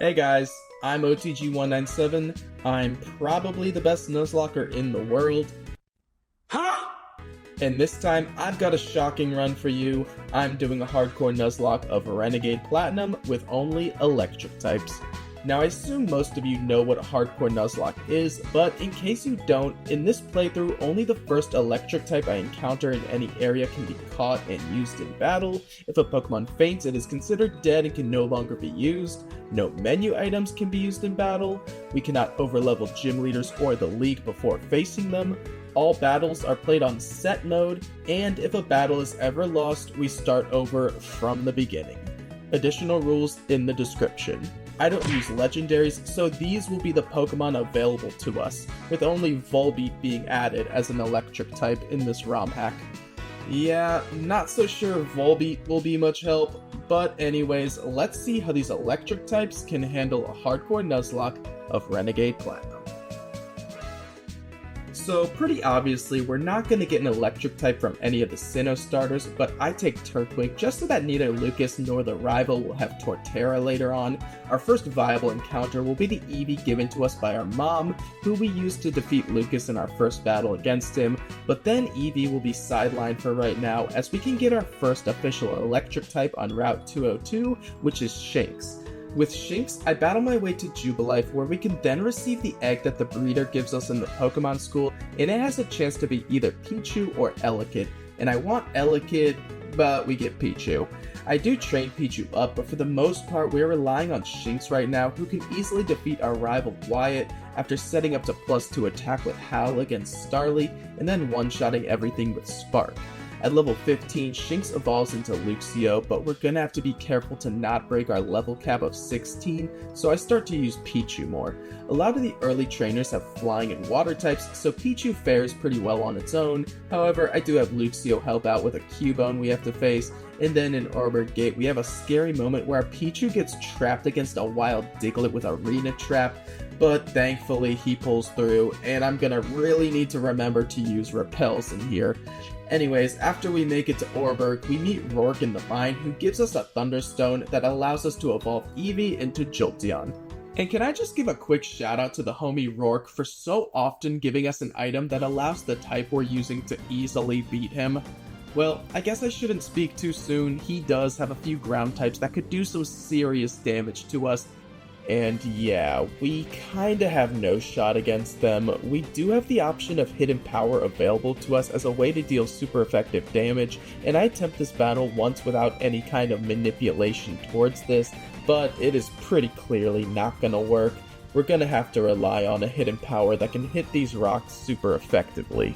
Hey guys, I'm OTG197. I'm probably the best Nuzlocker in the world. Huh? And this time, I've got a shocking run for you. I'm doing a hardcore Nuzlocke of Renegade Platinum with only electric types. Now I assume most of you know what a hardcore Nuzlocke is, but in case you don't, in this playthrough only the first electric type I encounter in any area can be caught and used in battle. If a Pokemon faints, it is considered dead and can no longer be used. No menu items can be used in battle. We cannot overlevel gym leaders or the league before facing them. All battles are played on set mode, and if a battle is ever lost, we start over from the beginning. Additional rules in the description. I don't use legendaries, so these will be the Pokemon available to us, with only Volbeat being added as an electric type in this ROM hack. Yeah, not so sure Volbeat will be much help, but anyways, let's see how these electric types can handle a hardcore Nuzlocke of Renegade Platinum. So pretty obviously, we're not going to get an electric type from any of the Sinnoh starters, but I take Turtwig just so that neither Lucas nor the rival will have Torterra later on. Our first viable encounter will be the Eevee given to us by our mom, who we used to defeat Lucas in our first battle against him, but then Eevee will be sidelined for right now as we can get our first official electric type on Route 202, which is Shinx. With Shinx, I battle my way to Jubilife, where we can then receive the egg that the breeder gives us in the Pokemon School, and it has a chance to be either Pichu or Elekid, and I want Elekid, but we get Pichu. I do train Pichu up, but for the most part we're relying on Shinx right now, who can easily defeat our rival Wyatt after setting up to +2 attack with Howl against Starly, and then one-shotting everything with Spark. At level 15, Shinx evolves into Luxio, but we're gonna have to be careful to not break our level cap of 16, so I start to use Pichu more. A lot of the early trainers have flying and water types, so Pichu fares pretty well on its own. However, I do have Luxio help out with a Cubone we have to face, and then in Oreburgh Gate we have a scary moment where Pichu gets trapped against a wild Diglett with Arena Trap, but thankfully he pulls through, and I'm gonna really need to remember to use Repels in here. Anyways, after we make it to Oreburgh, we meet Rourke in the mine, who gives us a Thunderstone that allows us to evolve Eevee into Jolteon. And can I just give a quick shout out to the homie Rourke for so often giving us an item that allows the type we're using to easily beat him? Well, I guess I shouldn't speak too soon. He does have a few ground types that could do some serious damage to us. And yeah, we kinda have no shot against them. We do have the option of hidden power available to us as a way to deal super effective damage, and I attempt this battle once without any kind of manipulation towards this, but it is pretty clearly not gonna work. We're gonna have to rely on a hidden power that can hit these rocks super effectively.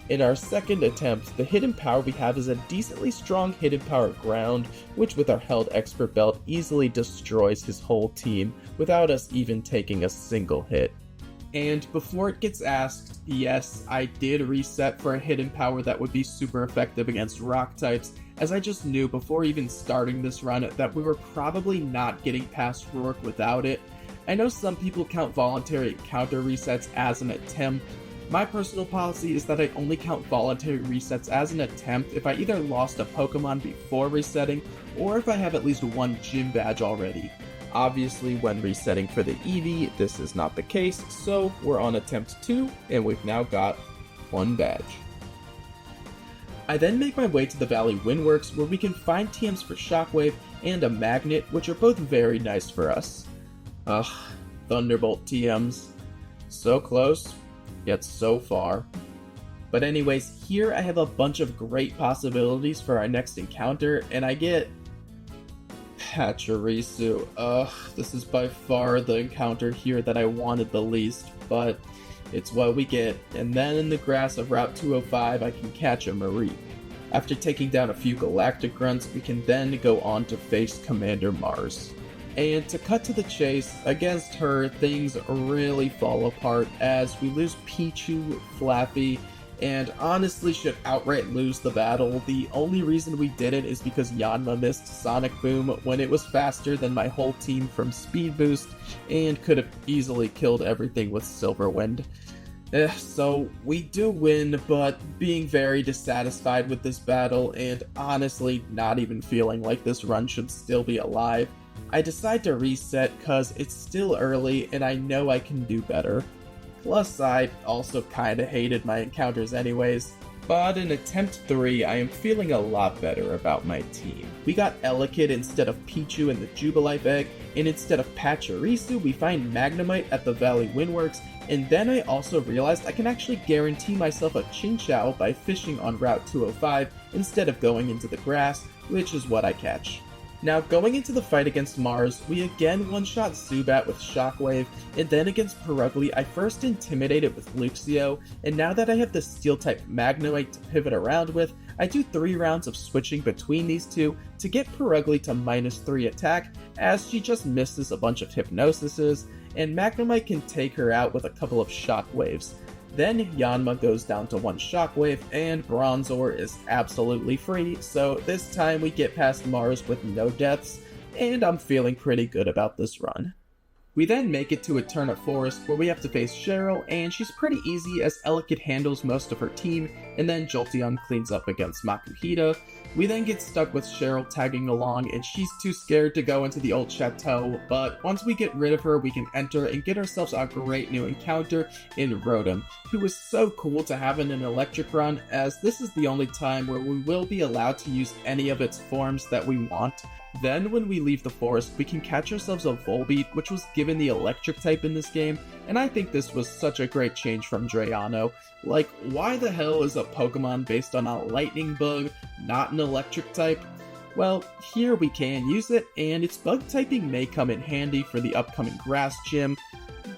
In our second attempt, the hidden power we have is a decently strong hidden power ground, which with our held expert belt easily destroys his whole team without us even taking a single hit. And before it gets asked, yes, I did reset for a hidden power that would be super effective against rock types, as I just knew before even starting this run that we were probably not getting past Rourke without it. I know some people count voluntary encounter resets as an attempt. My personal policy is that I only count voluntary resets as an attempt if I either lost a Pokemon before resetting, or if I have at least one gym badge already. Obviously, when resetting for the Eevee, this is not the case, so we're on attempt 2, and we've now got one badge. I then make my way to the Valley Windworks, where we can find TMs for Shockwave and a Magnet, which are both very nice for us. Ugh, Thunderbolt TMs. So close, yet so far. But anyways, here I have a bunch of great possibilities for our next encounter, and I get Pachirisu. This is by far the encounter here that I wanted the least, but it's what we get. And then in the grass of Route 205, I can catch a Marie. After taking down a few Galactic Grunts, we can then go on to face Commander Mars. And to cut to the chase, against her, things really fall apart as we lose Pichu, Flappy, and honestly should outright lose the battle. The only reason we didn't is because Yanma missed Sonic Boom when it was faster than my whole team from Speed Boost, and could have easily killed everything with Silver Wind. So we do win, but being very dissatisfied with this battle, and honestly not even feeling like this run should still be alive. I decide to reset cause it's still early and I know I can do better. Plus, I also kinda hated my encounters anyways. But in attempt 3, I am feeling a lot better about my team. We got Elekid instead of Pichu in the Jubilife egg, and instead of Pachirisu, we find Magnemite at the Valley Windworks, and then I also realized I can actually guarantee myself a Chinchou by fishing on Route 205 instead of going into the grass, which is what I catch. Now, going into the fight against Mars, we again one-shot Zubat with Shockwave, and then against Perugly, I first intimidated with Luxio, and now that I have the Steel-type Magnemite to pivot around with, I do 3 rounds of switching between these two to get Perugly to -3 attack, as she just misses a bunch of Hypnosises, and Magnemite can take her out with a couple of Shockwaves. Then Yanma goes down to 1 Shockwave, and Bronzor is absolutely free, so this time we get past Mars with no deaths, and I'm feeling pretty good about this run. We then make it to Eterna Forest, where we have to face Cheryl, and she's pretty easy as Elekid handles most of her team, and then Jolteon cleans up against Makuhita. We then get stuck with Cheryl tagging along, and she's too scared to go into the old chateau, but once we get rid of her, we can enter and get ourselves a great new encounter in Rotom, who is so cool to have in an electric run, as this is the only time where we will be allowed to use any of its forms that we want. Then, when we leave the forest, we can catch ourselves a Volbeat, which was given the electric type in this game, and I think this was such a great change from Drayano. Like, why the hell is a Pokemon based on a lightning bug not an electric type? Well, here we can use it, and its bug typing may come in handy for the upcoming grass gym,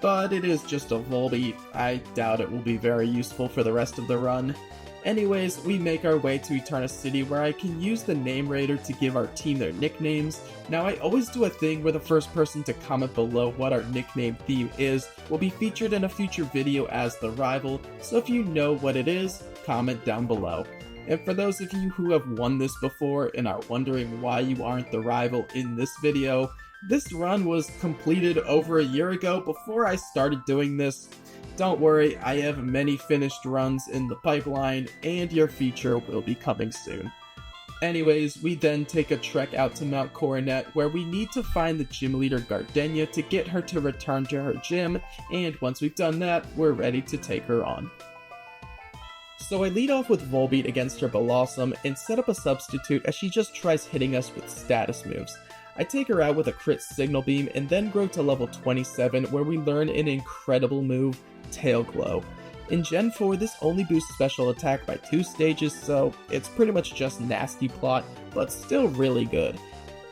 but it is just a Volbeat. I doubt it will be very useful for the rest of the run. Anyways, we make our way to Eterna City, where I can use the Name Raider to give our team their nicknames. Now, I always do a thing where the first person to comment below what our nickname theme is will be featured in a future video as the rival, so if you know what it is, comment down below. And for those of you who have won this before and are wondering why you aren't the rival in this video, this run was completed over a year ago before I started doing this. Don't worry, I have many finished runs in the pipeline, and your feature will be coming soon. Anyways, we then take a trek out to Mount Coronet, where we need to find the gym leader Gardenia to get her to return to her gym, and once we've done that, we're ready to take her on. So I lead off with Volbeat against her Blossom and set up a substitute as she just tries hitting us with status moves. I take her out with a crit Signal Beam and then grow to level 27, where we learn an incredible move, Tail Glow. In Gen 4, this only boosts special attack by 2 stages, so it's pretty much just nasty plot, but still really good.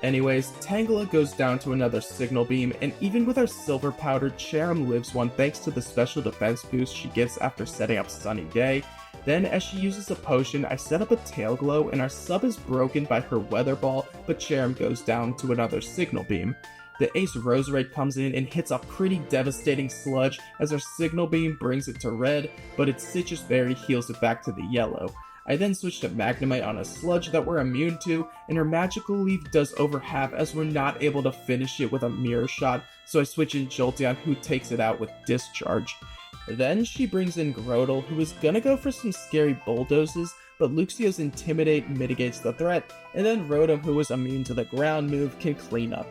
Anyways, Tangela goes down to another Signal Beam, and even with our Silver Powder, Cherrim lives one thanks to the special defense boost she gets after setting up Sunny Day. Then, as she uses a potion, I set up a Tail Glow, and our sub is broken by her Weather Ball, but Cherrim goes down to another Signal Beam. The Ace Roserade comes in and hits a pretty devastating sludge as our Signal Beam brings it to red, but its Citrus Berry heals it back to the yellow. I then switch to Magnemite on a sludge that we're immune to, and her Magical Leaf does over half as we're not able to finish it with a Mirror Shot, so I switch in Jolteon, who takes it out with Discharge. Then she brings in Grotle, who is gonna go for some scary bulldozes, but Luxio's Intimidate mitigates the threat, and then Rotom, who is immune to the ground move, can clean up.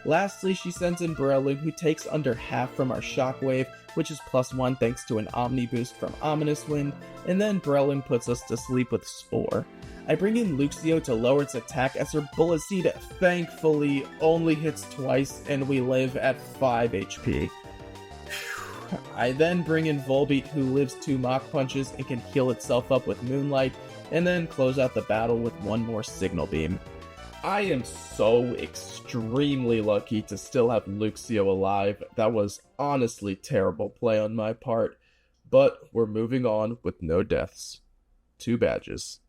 Lastly, she sends in Breloom, who takes under half from our Shockwave, which is +1 thanks to an Omni boost from Ominous Wind, and then Breloom puts us to sleep with Spore. I bring in Luxio to lower its attack as her Bullet Seed thankfully only hits twice and we live at 5 HP. I then bring in Volbeat, who lives 2 Mach Punches and can heal itself up with Moonlight, and then close out the battle with one more Signal Beam. I am so extremely lucky to still have Luxio alive. That was honestly terrible play on my part, but we're moving on with no deaths. 2 badges.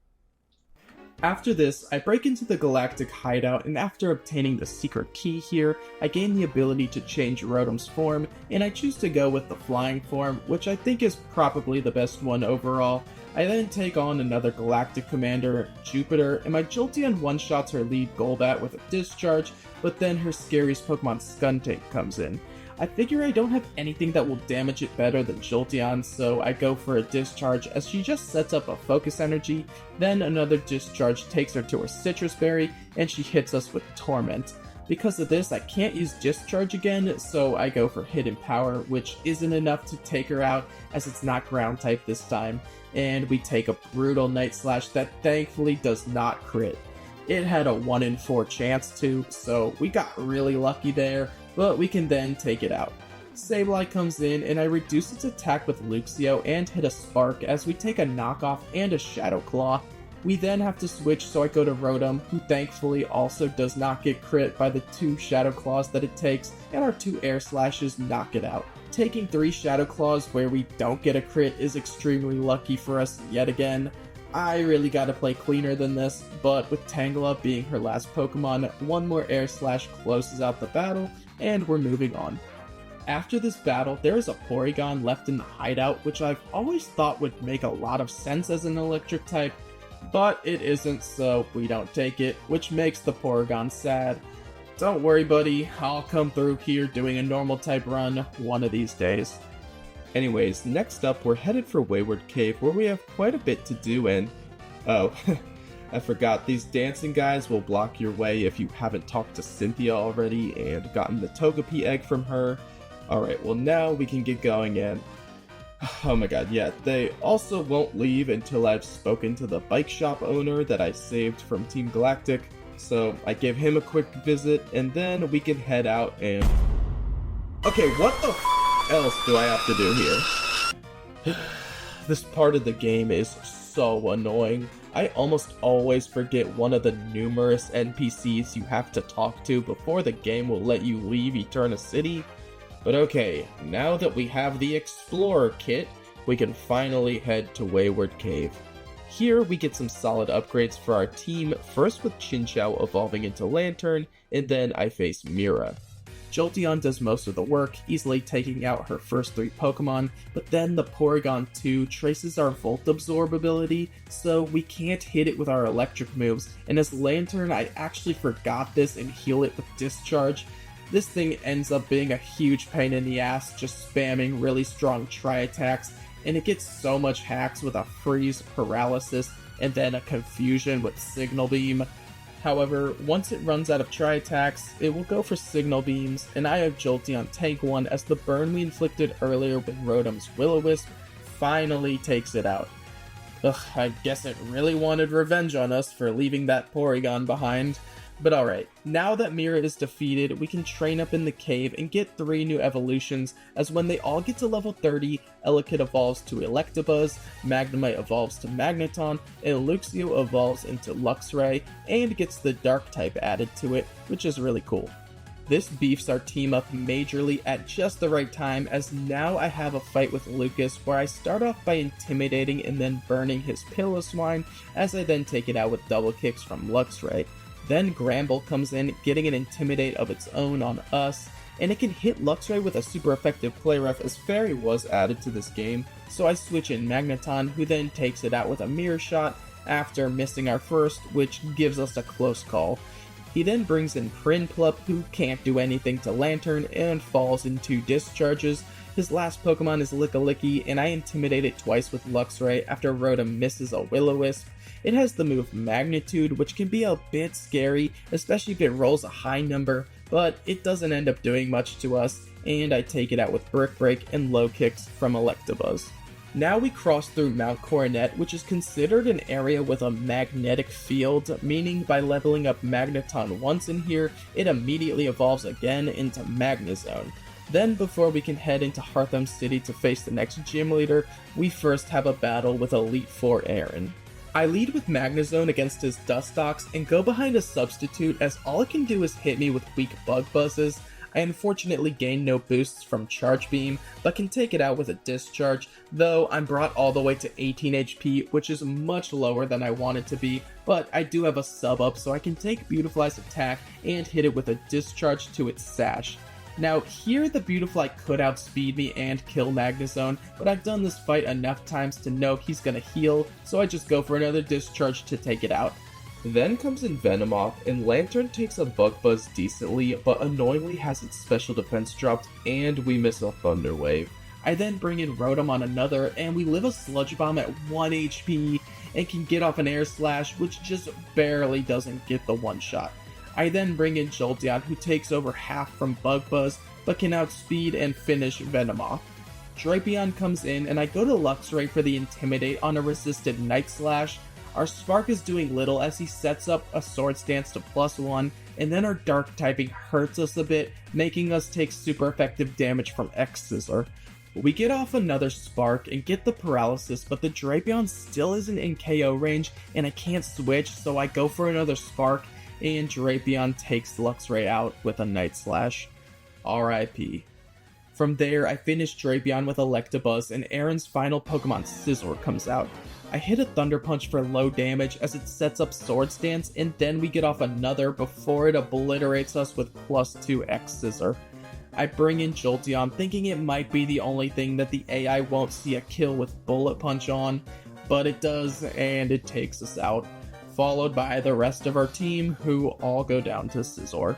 After this, I break into the Galactic Hideout, and after obtaining the secret key here, I gain the ability to change Rotom's form, and I choose to go with the flying form, which I think is probably the best one overall. I then take on another Galactic Commander, Jupiter, and my Jolteon one-shots her lead Golbat with a Discharge, but then her scariest Pokemon Skuntank comes in. I figure I don't have anything that will damage it better than Jolteon, so I go for a Discharge as she just sets up a Focus Energy, then another Discharge takes her to her Citrus Berry, and she hits us with Torment. Because of this, I can't use Discharge again, so I go for Hidden Power, which isn't enough to take her out as it's not ground type this time, and we take a brutal Night Slash that thankfully does not crit. It had a 1 in 4 chance to, so we got really lucky there, but we can then take it out. Sableye comes in and I reduce its attack with Luxio and hit a Spark as we take a knockoff and a Shadow Claw. We then have to switch, so I go to Rotom, who thankfully also does not get crit by the 2 Shadow Claws that it takes, and our 2 Air Slashes knock it out. Taking 3 Shadow Claws where we don't get a crit is extremely lucky for us yet again. I really gotta play cleaner than this, but with Tangela being her last Pokemon, 1 more Air Slash closes out the battle, and we're moving on. After this battle, there is a Porygon left in the hideout, which I've always thought would make a lot of sense as an electric type, but it isn't, so we don't take it, which makes the Porygon sad. Don't worry, buddy, I'll come through here doing a normal type run one of these days. Anyways, next up we're headed for Wayward Cave, where we have quite a bit to do, and oh, I forgot, these dancing guys will block your way if you haven't talked to Cynthia already and gotten the Togepi egg from her. Alright, well now we can get going, and oh my god, yeah, they also won't leave until I've spoken to the bike shop owner that I saved from Team Galactic, so I give him a quick visit, and then we can head out and... Okay, what the else do I have to do here? This part of the game is so annoying. I almost always forget one of the numerous NPCs you have to talk to before the game will let you leave Eterna City. But okay, now that we have the Explorer kit, we can finally head to Wayward Cave. Here we get some solid upgrades for our team, first with Chinchou evolving into Lantern, and then I face Mira. Jolteon does most of the work, easily taking out her first 3 Pokemon, but then the Porygon 2 traces our Volt Absorb ability, so we can't hit it with our electric moves, and as Lantern I actually forgot this and heal it with Discharge. This thing ends up being a huge pain in the ass, just spamming really strong tri-attacks, and it gets so much hacks with a Freeze, Paralysis, and then a Confusion with Signal Beam. However, once it runs out of tri-attacks, it will go for Signal Beams, and I have Jolteon tank 1 as the burn we inflicted earlier with Rotom's Will-O-Wisp finally takes it out. Ugh, I guess it really wanted revenge on us for leaving that Porygon behind. But alright, now that Mira is defeated, we can train up in the cave and get 3 new evolutions, as when they all get to level 30, Elekid evolves to Electabuzz, Magnemite evolves to Magneton, and Luxio evolves into Luxray, and gets the Dark type added to it, which is really cool. This beefs our team up majorly at just the right time, as now I have a fight with Lucas where I start off by intimidating and then burning his Piloswine, as I then take it out with double kicks from Luxray. Then Gramble comes in, getting an Intimidate of its own on us, and it can hit Luxray with a super effective play rough as Fairy was added to this game, so I switch in Magneton, who then takes it out with a Mirror Shot after missing our first, which gives us a close call. He then brings in Prinplup, who can't do anything to Lantern and falls in 2 discharges. His last Pokemon is Lickilicky, and I intimidate it twice with Luxray after Rotom misses a Will-O-Wisp. It has the move Magnitude, which can be a bit scary, especially if it rolls a high number, but it doesn't end up doing much to us, and I take it out with Brick Break and Low Kicks from Electabuzz. Now we cross through Mount Coronet, which is considered an area with a magnetic field, meaning by leveling up Magneton once in here, it immediately evolves again into Magnezone. Then, before we can head into Heartham City to face the next gym leader, we first have a battle with Elite Four Aaron. I lead with Magnezone against his Dustox and go behind a substitute as all it can do is hit me with weak Bug Buzzes. I unfortunately gain no boosts from Charge Beam, but can take it out with a Discharge, though I'm brought all the way to 18 HP, which is much lower than I want it to be, but I do have a sub up so I can take Beautifly's attack and hit it with a Discharge to its Sash. Now, here the Beautifly could outspeed me and kill Magnezone, but I've done this fight enough times to know he's gonna heal, so I just go for another Discharge to take it out. Then comes in Venomoth, and Lantern takes a Bug Buzz decently, but annoyingly has its special defense dropped, and we miss a Thunder Wave. I then bring in Rotom on another, and we live a Sludge Bomb at 1 HP, and can get off an Air Slash, which just barely doesn't get the one shot. I then bring in Jolteon, who takes over half from Bug Buzz, but can outspeed and finish Venomoth. Drapion comes in, and I go to Luxray for the Intimidate on a resisted Night Slash. Our Spark is doing little as he sets up a Swords Dance to +1, and then our Dark typing hurts us a bit, making us take super effective damage from X-Scissor. We get off another Spark and get the Paralysis, but the Drapion still isn't in KO range, and I can't switch, so I go for another Spark, and Drapion takes Luxray out with a Night Slash. RIP. From there, I finish Drapion with Electabuzz, and Aaron's final Pokemon Scizor comes out. I hit a Thunder Punch for low damage as it sets up Swords Dance, and then we get off another before it obliterates us with +2 X-Scissor. I bring in Jolteon, thinking it might be the only thing that the AI won't see a kill with Bullet Punch on, but it does, and it takes us out, followed by the rest of our team, who all go down to Scizor.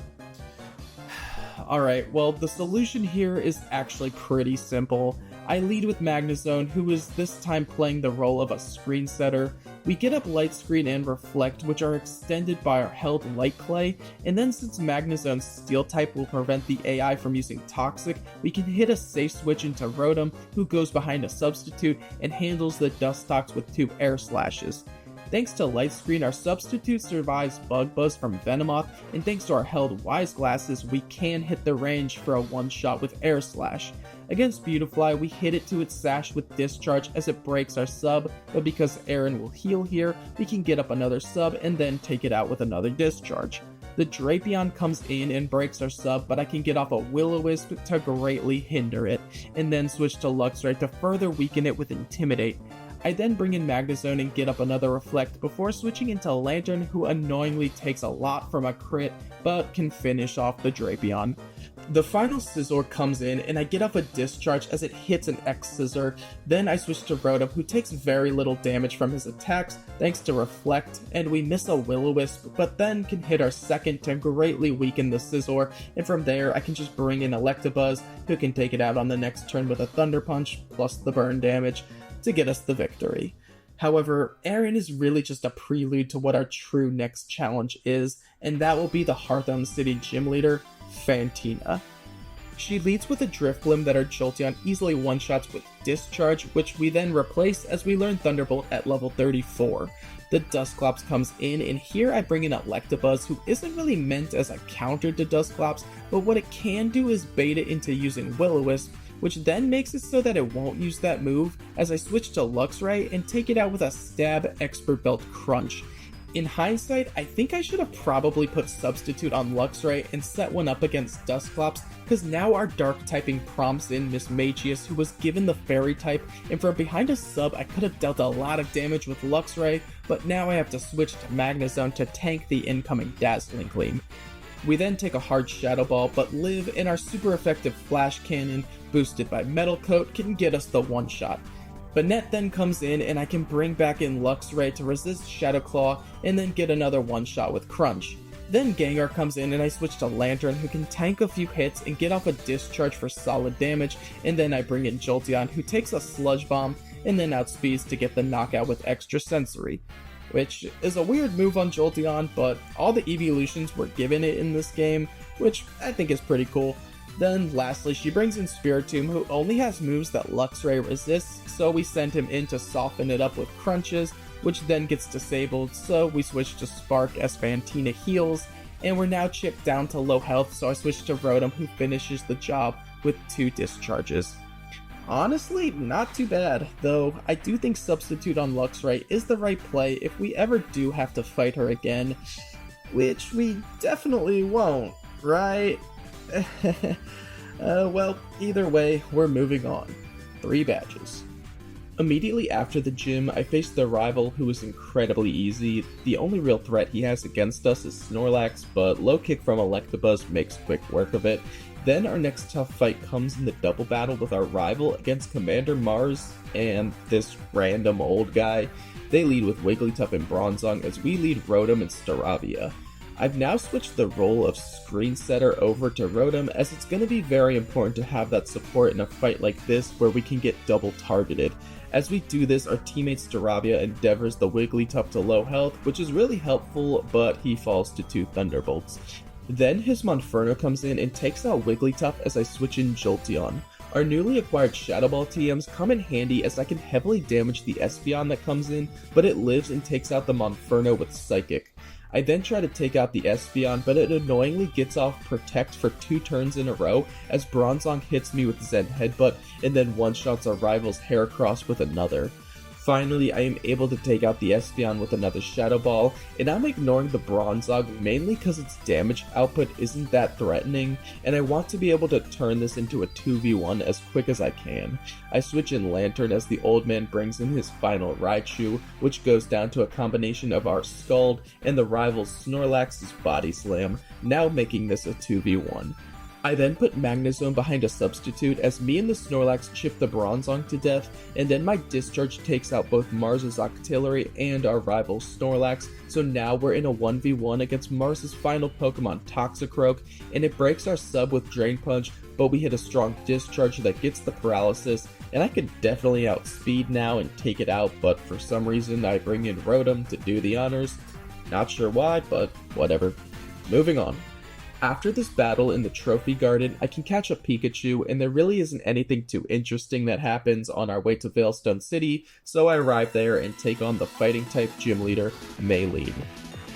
Alright, well, the solution here is actually pretty simple. I lead with Magnezone, who is this time playing the role of a screen setter. We get up Light Screen and Reflect, which are extended by our held Light Clay, and then since Magnezone's Steel type will prevent the AI from using Toxic, we can hit a safe switch into Rotom, who goes behind a Substitute and handles the Dustox with 2 Air Slashes. Thanks to Light Screen, our Substitute survives Bug Buzz from Venomoth, and thanks to our held Wise Glasses, we can hit the range for a one-shot with Air Slash. Against Beautifly, we hit it to its sash with Discharge as it breaks our sub, but because Aaron will heal here, we can get up another sub and then take it out with another Discharge. The Drapion comes in and breaks our sub, but I can get off a Will-O-Wisp to greatly hinder it, and then switch to Luxray to further weaken it with Intimidate. I then bring in Magnezone and get up another Reflect before switching into Lantern, who annoyingly takes a lot from a crit, but can finish off the Drapion. The final Scizor comes in, and I get off a Discharge as it hits an X-Scissor. Then I switch to Rotom, who takes very little damage from his attacks thanks to Reflect, and we miss a Will-O-Wisp, but then can hit our second to greatly weaken the Scizor, and from there I can just bring in Electabuzz, who can take it out on the next turn with a Thunder Punch, plus the burn damage, to get us the victory. However, Aaron is really just a prelude to what our true next challenge is, and that will be the Hearthstone City gym leader, Fantina. She leads with a Drifblim that our Jolteon easily one-shots with Discharge, which we then replace as we learn Thunderbolt at level 34. The Dusclops comes in, and here I bring in Electabuzz, who isn't really meant as a counter to Dusclops, but what it can do is bait it into using Will-O-Wisp, which then makes it so that it won't use that move as I switch to Luxray and take it out with a Stab Expert Belt Crunch. In hindsight, I think I should have probably put Substitute on Luxray and set one up against Dusclops, because now our Dark typing prompts in Miss Magius, who was given the Fairy type, and from behind a sub I could have dealt a lot of damage with Luxray, but now I have to switch to Magnezone to tank the incoming Dazzling Gleam. We then take a hard Shadow Ball, but live, and our super effective Flash Cannon, boosted by Metal Coat, can get us the one-shot. Banette then comes in, and I can bring back in Luxray to resist Shadow Claw, and then get another one-shot with Crunch. Then Gengar comes in, and I switch to Lantern, who can tank a few hits and get off a Discharge for solid damage, and then I bring in Jolteon, who takes a Sludge Bomb, and then outspeeds to get the knockout with Extra Sensory. Which is a weird move on Jolteon, but all the evolutions were given it in this game, which I think is pretty cool. Then lastly, she brings in Spiritomb, who only has moves that Luxray resists, so we send him in to soften it up with Crunches, which then gets disabled, so we switch to Spark as Fantina heals, and we're now chipped down to low health, so I switch to Rotom, who finishes the job with 2 Discharges. Honestly, not too bad, though I do think Substitute on Luxray is the right play if we ever do have to fight her again, which we definitely won't, right? Well, either way, we're moving on. 3 badges. Immediately after the gym, I face the rival who is incredibly easy. The only real threat he has against us is Snorlax, but low kick from Electabuzz makes quick work of it. Then our next tough fight comes in the double battle with our rival against Commander Mars and this random old guy. They lead with Wigglytuff and Bronzong as we lead Rotom and Staravia. I've now switched the role of screen setter over to Rotom, as it's going to be very important to have that support in a fight like this where we can get double targeted. As we do this, our teammate's Staravia endeavors the Wigglytuff to low health, which is really helpful, but he falls to 2 Thunderbolts. Then his Monferno comes in and takes out Wigglytuff as I switch in Jolteon. Our newly acquired Shadow Ball TMs come in handy as I can heavily damage the Espeon that comes in, but it lives and takes out the Monferno with Psychic. I then try to take out the Espeon, but it annoyingly gets off Protect for 2 turns in a row as Bronzong hits me with Zen Headbutt and then one-shots our rival's Heracross with another. Finally, I am able to take out the Espeon with another Shadow Ball, and I'm ignoring the Bronzong mainly because its damage output isn't that threatening, and I want to be able to turn this into a 2v1 as quick as I can. I switch in Lantern as the old man brings in his final Raichu, which goes down to a combination of our Scald and the rival's Snorlax's Body Slam, now making this a 2v1. I then put Magnezone behind a substitute as me and the Snorlax chip the Bronzong to death, and then my Discharge takes out both Mars's Octillery and our rival Snorlax, so now we're in a 1v1 against Mars's final Pokemon Toxicroak, and it breaks our sub with Drain Punch, but we hit a strong Discharge that gets the paralysis, and I could definitely outspeed now and take it out, but for some reason I bring in Rotom to do the honors. Not sure why, but whatever. Moving on. After this battle in the Trophy Garden, I can catch a Pikachu, and there really isn't anything too interesting that happens on our way to Veilstone City, so I arrive there and take on the Fighting-type gym leader, Maylene.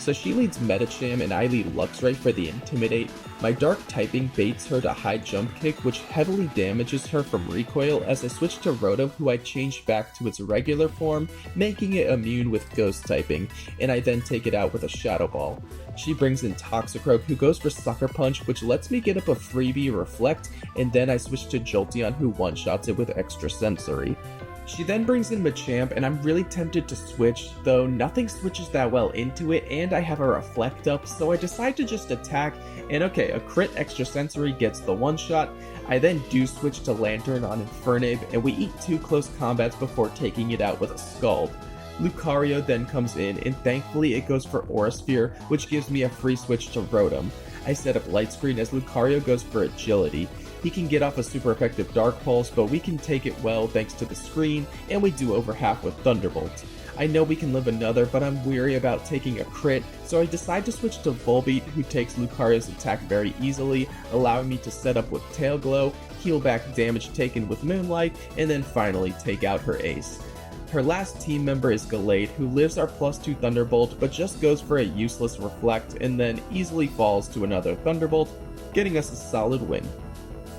So she leads Medicham and I lead Luxray for the Intimidate. My Dark typing baits her to high jump kick, which heavily damages her from recoil as I switch to Rotom, who I changed back to its regular form, making it immune with Ghost typing, and I then take it out with a Shadow Ball. She brings in Toxicroak, who goes for Sucker Punch, which lets me get up a freebie Reflect, and then I switch to Jolteon, who one-shots it with Extra Sensory. She then brings in Machamp, and I'm really tempted to switch, though nothing switches that well into it, and I have a Reflect up, so I decide to just attack, and okay, a crit Extra Sensory gets the one-shot. I then do switch to Lantern on Infernape, and we eat 2 close combats before taking it out with a Scald. Lucario then comes in, and thankfully it goes for Aura Sphere, which gives me a free switch to Rotom. I set up Light Screen as Lucario goes for Agility. He can get off a super effective Dark Pulse, but we can take it well thanks to the screen, and we do over half with Thunderbolt. I know we can live another, but I'm weary about taking a crit, so I decide to switch to Volbeat, who takes Lucario's attack very easily, allowing me to set up with Tail Glow, heal back damage taken with Moonlight, and then finally take out her ace. Her last team member is Gallade, who lives our +2 Thunderbolt, but just goes for a useless Reflect, and then easily falls to another Thunderbolt, getting us a solid win.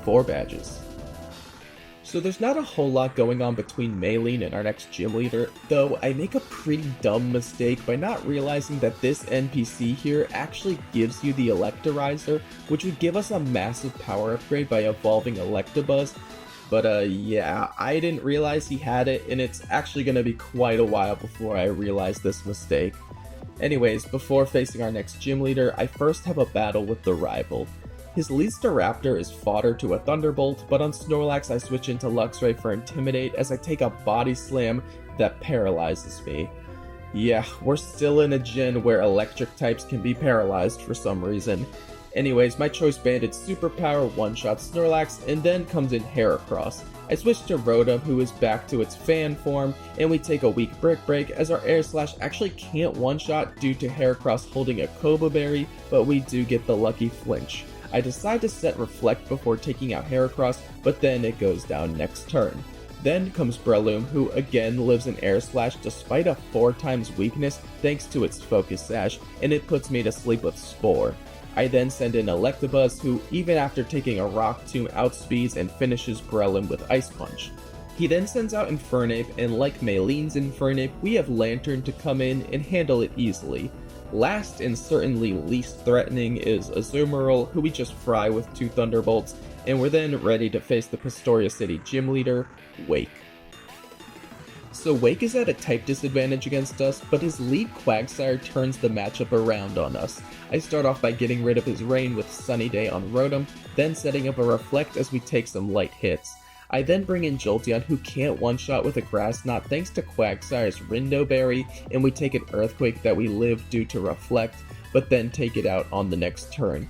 4 badges. So there's not a whole lot going on between Maylene and our next gym leader, though I make a pretty dumb mistake by not realizing that this NPC here actually gives you the Electorizer, which would give us a massive power upgrade by evolving Electabuzz. But yeah, I didn't realize he had it, and it's actually going to be quite a while before I realize this mistake. Anyways, before facing our next gym leader, I first have a battle with the rival. His lead Staraptor is fodder to a Thunderbolt, but on Snorlax I switch into Luxray for Intimidate as I take a Body Slam that paralyzes me. Yeah, we're still in a gen where electric types can be paralyzed for some reason. Anyways, my Choice Banded Superpower one-shots Snorlax, and then comes in Heracross. I switch to Rotom, who is back to its fan form, and we take a weak Brick Break as our Air Slash actually can't one-shot due to Heracross holding a Koba Berry, but we do get the lucky flinch. I decide to set Reflect before taking out Heracross, but then it goes down next turn. Then comes Breloom, who again lives in Air Slash despite a 4x weakness thanks to its Focus Sash, and it puts me to sleep with Spore. I then send in Electabuzz, who even after taking a Rock Tomb outspeeds and finishes Breloom with Ice Punch. He then sends out Infernape, and like Maylene's Infernape, we have Lantern to come in and handle it easily. Last and certainly least threatening is Azumarill, who we just fry with 2 Thunderbolts, and we're then ready to face the Pastoria City gym leader, Wake. So Wake is at a type disadvantage against us, but his lead Quagsire turns the matchup around on us. I start off by getting rid of his Rain with Sunny Day on Rotom, then setting up a Reflect as we take some light hits. I then bring in Jolteon, who can't one-shot with a Grass Knot thanks to Quagsire's Rindo Berry, and we take an Earthquake that we live due to Reflect. but then take it out on the next turn.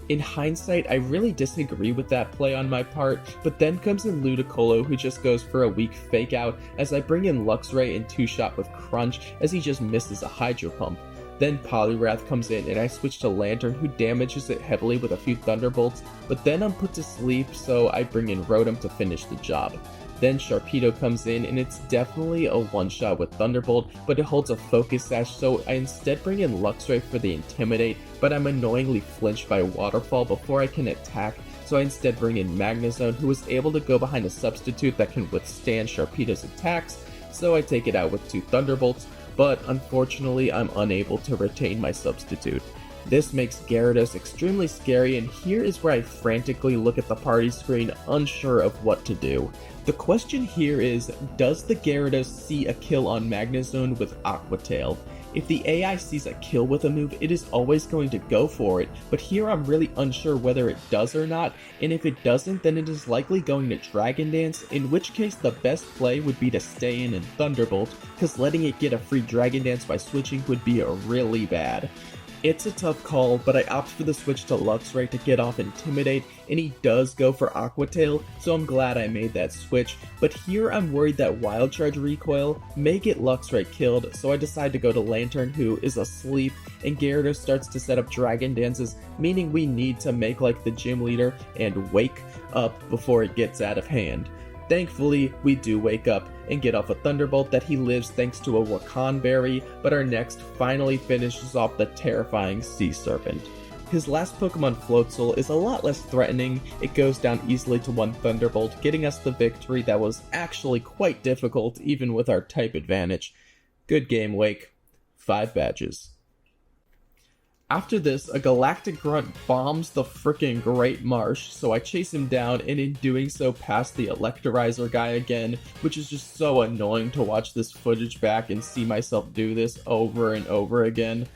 In hindsight, I really disagree with that play on my part, but then comes in Ludicolo, who just goes for a weak fake out as I bring in Luxray and 2-shot with Crunch as he just misses a Hydro Pump. Then Poliwrath comes in and I switch to Lantern, who damages it heavily with a few Thunderbolts, but then I'm put to sleep, so I bring in Rotom to finish the job. Then Sharpedo comes in and it's definitely a one-shot with Thunderbolt, but it holds a Focus Sash, so I instead bring in Luxray for the Intimidate, but I'm annoyingly flinched by Waterfall before I can attack, so I instead bring in Magnezone, who is able to go behind a substitute that can withstand Sharpedo's attacks, so I take it out with 2 Thunderbolts, but unfortunately I'm unable to retain my substitute. This makes Gyarados extremely scary, and here is where I frantically look at the party screen, unsure of what to do. The question here is, does the Gyarados see a kill on Magnezone with Aqua Tail? If the AI sees a kill with a move, it is always going to go for it, but here I'm really unsure whether it does or not, and if it doesn't, then it is likely going to Dragon Dance, in which case the best play would be to stay in and Thunderbolt, because letting it get a free Dragon Dance by switching would be really bad. It's a tough call, but I opt for the switch to Luxray to get off Intimidate, and he does go for Aqua Tail, so I'm glad I made that switch, but here I'm worried that Wild Charge Recoil may get Luxray killed, so I decide to go to Lantern, who is asleep, and Gyarados starts to set up Dragon Dances, meaning we need to make like the gym leader and wake up before it gets out of hand. Thankfully, we do wake up and get off a Thunderbolt that he lives thanks to a Wakan Berry, but our next finally finishes off the terrifying Sea Serpent. His last Pokemon, Floatzel, is a lot less threatening. It goes down easily to 1 Thunderbolt, getting us the victory that was actually quite difficult even with our type advantage. Good game, Wake. 5 badges. After this, a Galactic Grunt bombs the frickin' Great Marsh, so I chase him down, and in doing so pass the Electrolyzer guy again, which is just so annoying to watch this footage back and see myself do this over and over again.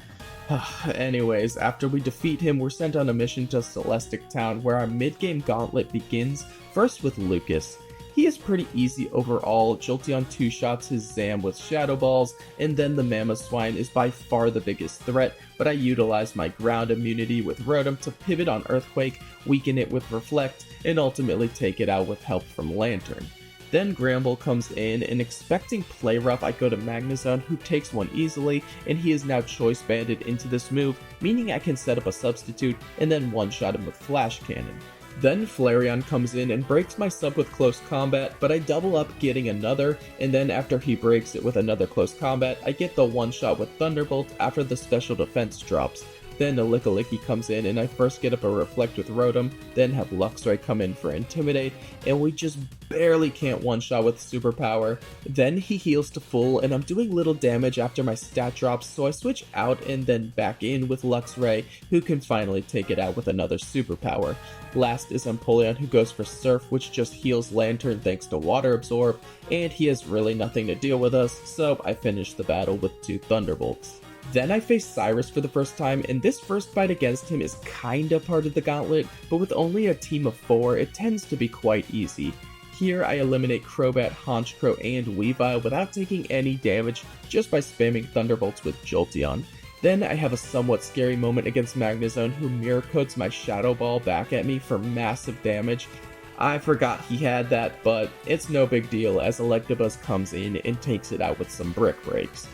Anyways, after we defeat him, we're sent on a mission to Celestic Town, where our mid-game gauntlet begins, first with Lucas. He is pretty easy overall. Jolteon 2-shots his Zam with Shadow Balls, and then the Mamoswine is by far the biggest threat, but I utilize my ground immunity with Rotom to pivot on Earthquake, weaken it with Reflect, and ultimately take it out with help from Lantern. Then Gramble comes in, and expecting Play Rough, I go to Magnezone, who takes one easily, and he is now Choice Banded into this move, meaning I can set up a substitute and then one-shot him with Flash Cannon. Then Flareon comes in and breaks my sub with Close Combat, but I double up getting another, and then after he breaks it with another Close Combat, I get the one-shot with Thunderbolt after the special defense drops. Then a Lickilicky comes in and I first get up a Reflect with Rotom, then have Luxray come in for Intimidate, and we just barely can't one-shot with Superpower. Then he heals to full and I'm doing little damage after my stat drops, so I switch out and then back in with Luxray, who can finally take it out with another Superpower. Last is Empoleon, who goes for Surf, which just heals Lantern thanks to Water Absorb, and he has really nothing to deal with us, so I finish the battle with 2 Thunderbolts. Then I face Cyrus for the first time, and this first fight against him is kinda part of the gauntlet, but with only a team of 4, it tends to be quite easy. Here I eliminate Crobat, Honchkrow, and Weavile without taking any damage, just by spamming Thunderbolts with Jolteon. Then I have a somewhat scary moment against Magnezone, who mirror codes my Shadow Ball back at me for massive damage. I forgot he had that, but it's no big deal as Electabuzz comes in and takes it out with some Brick Breaks.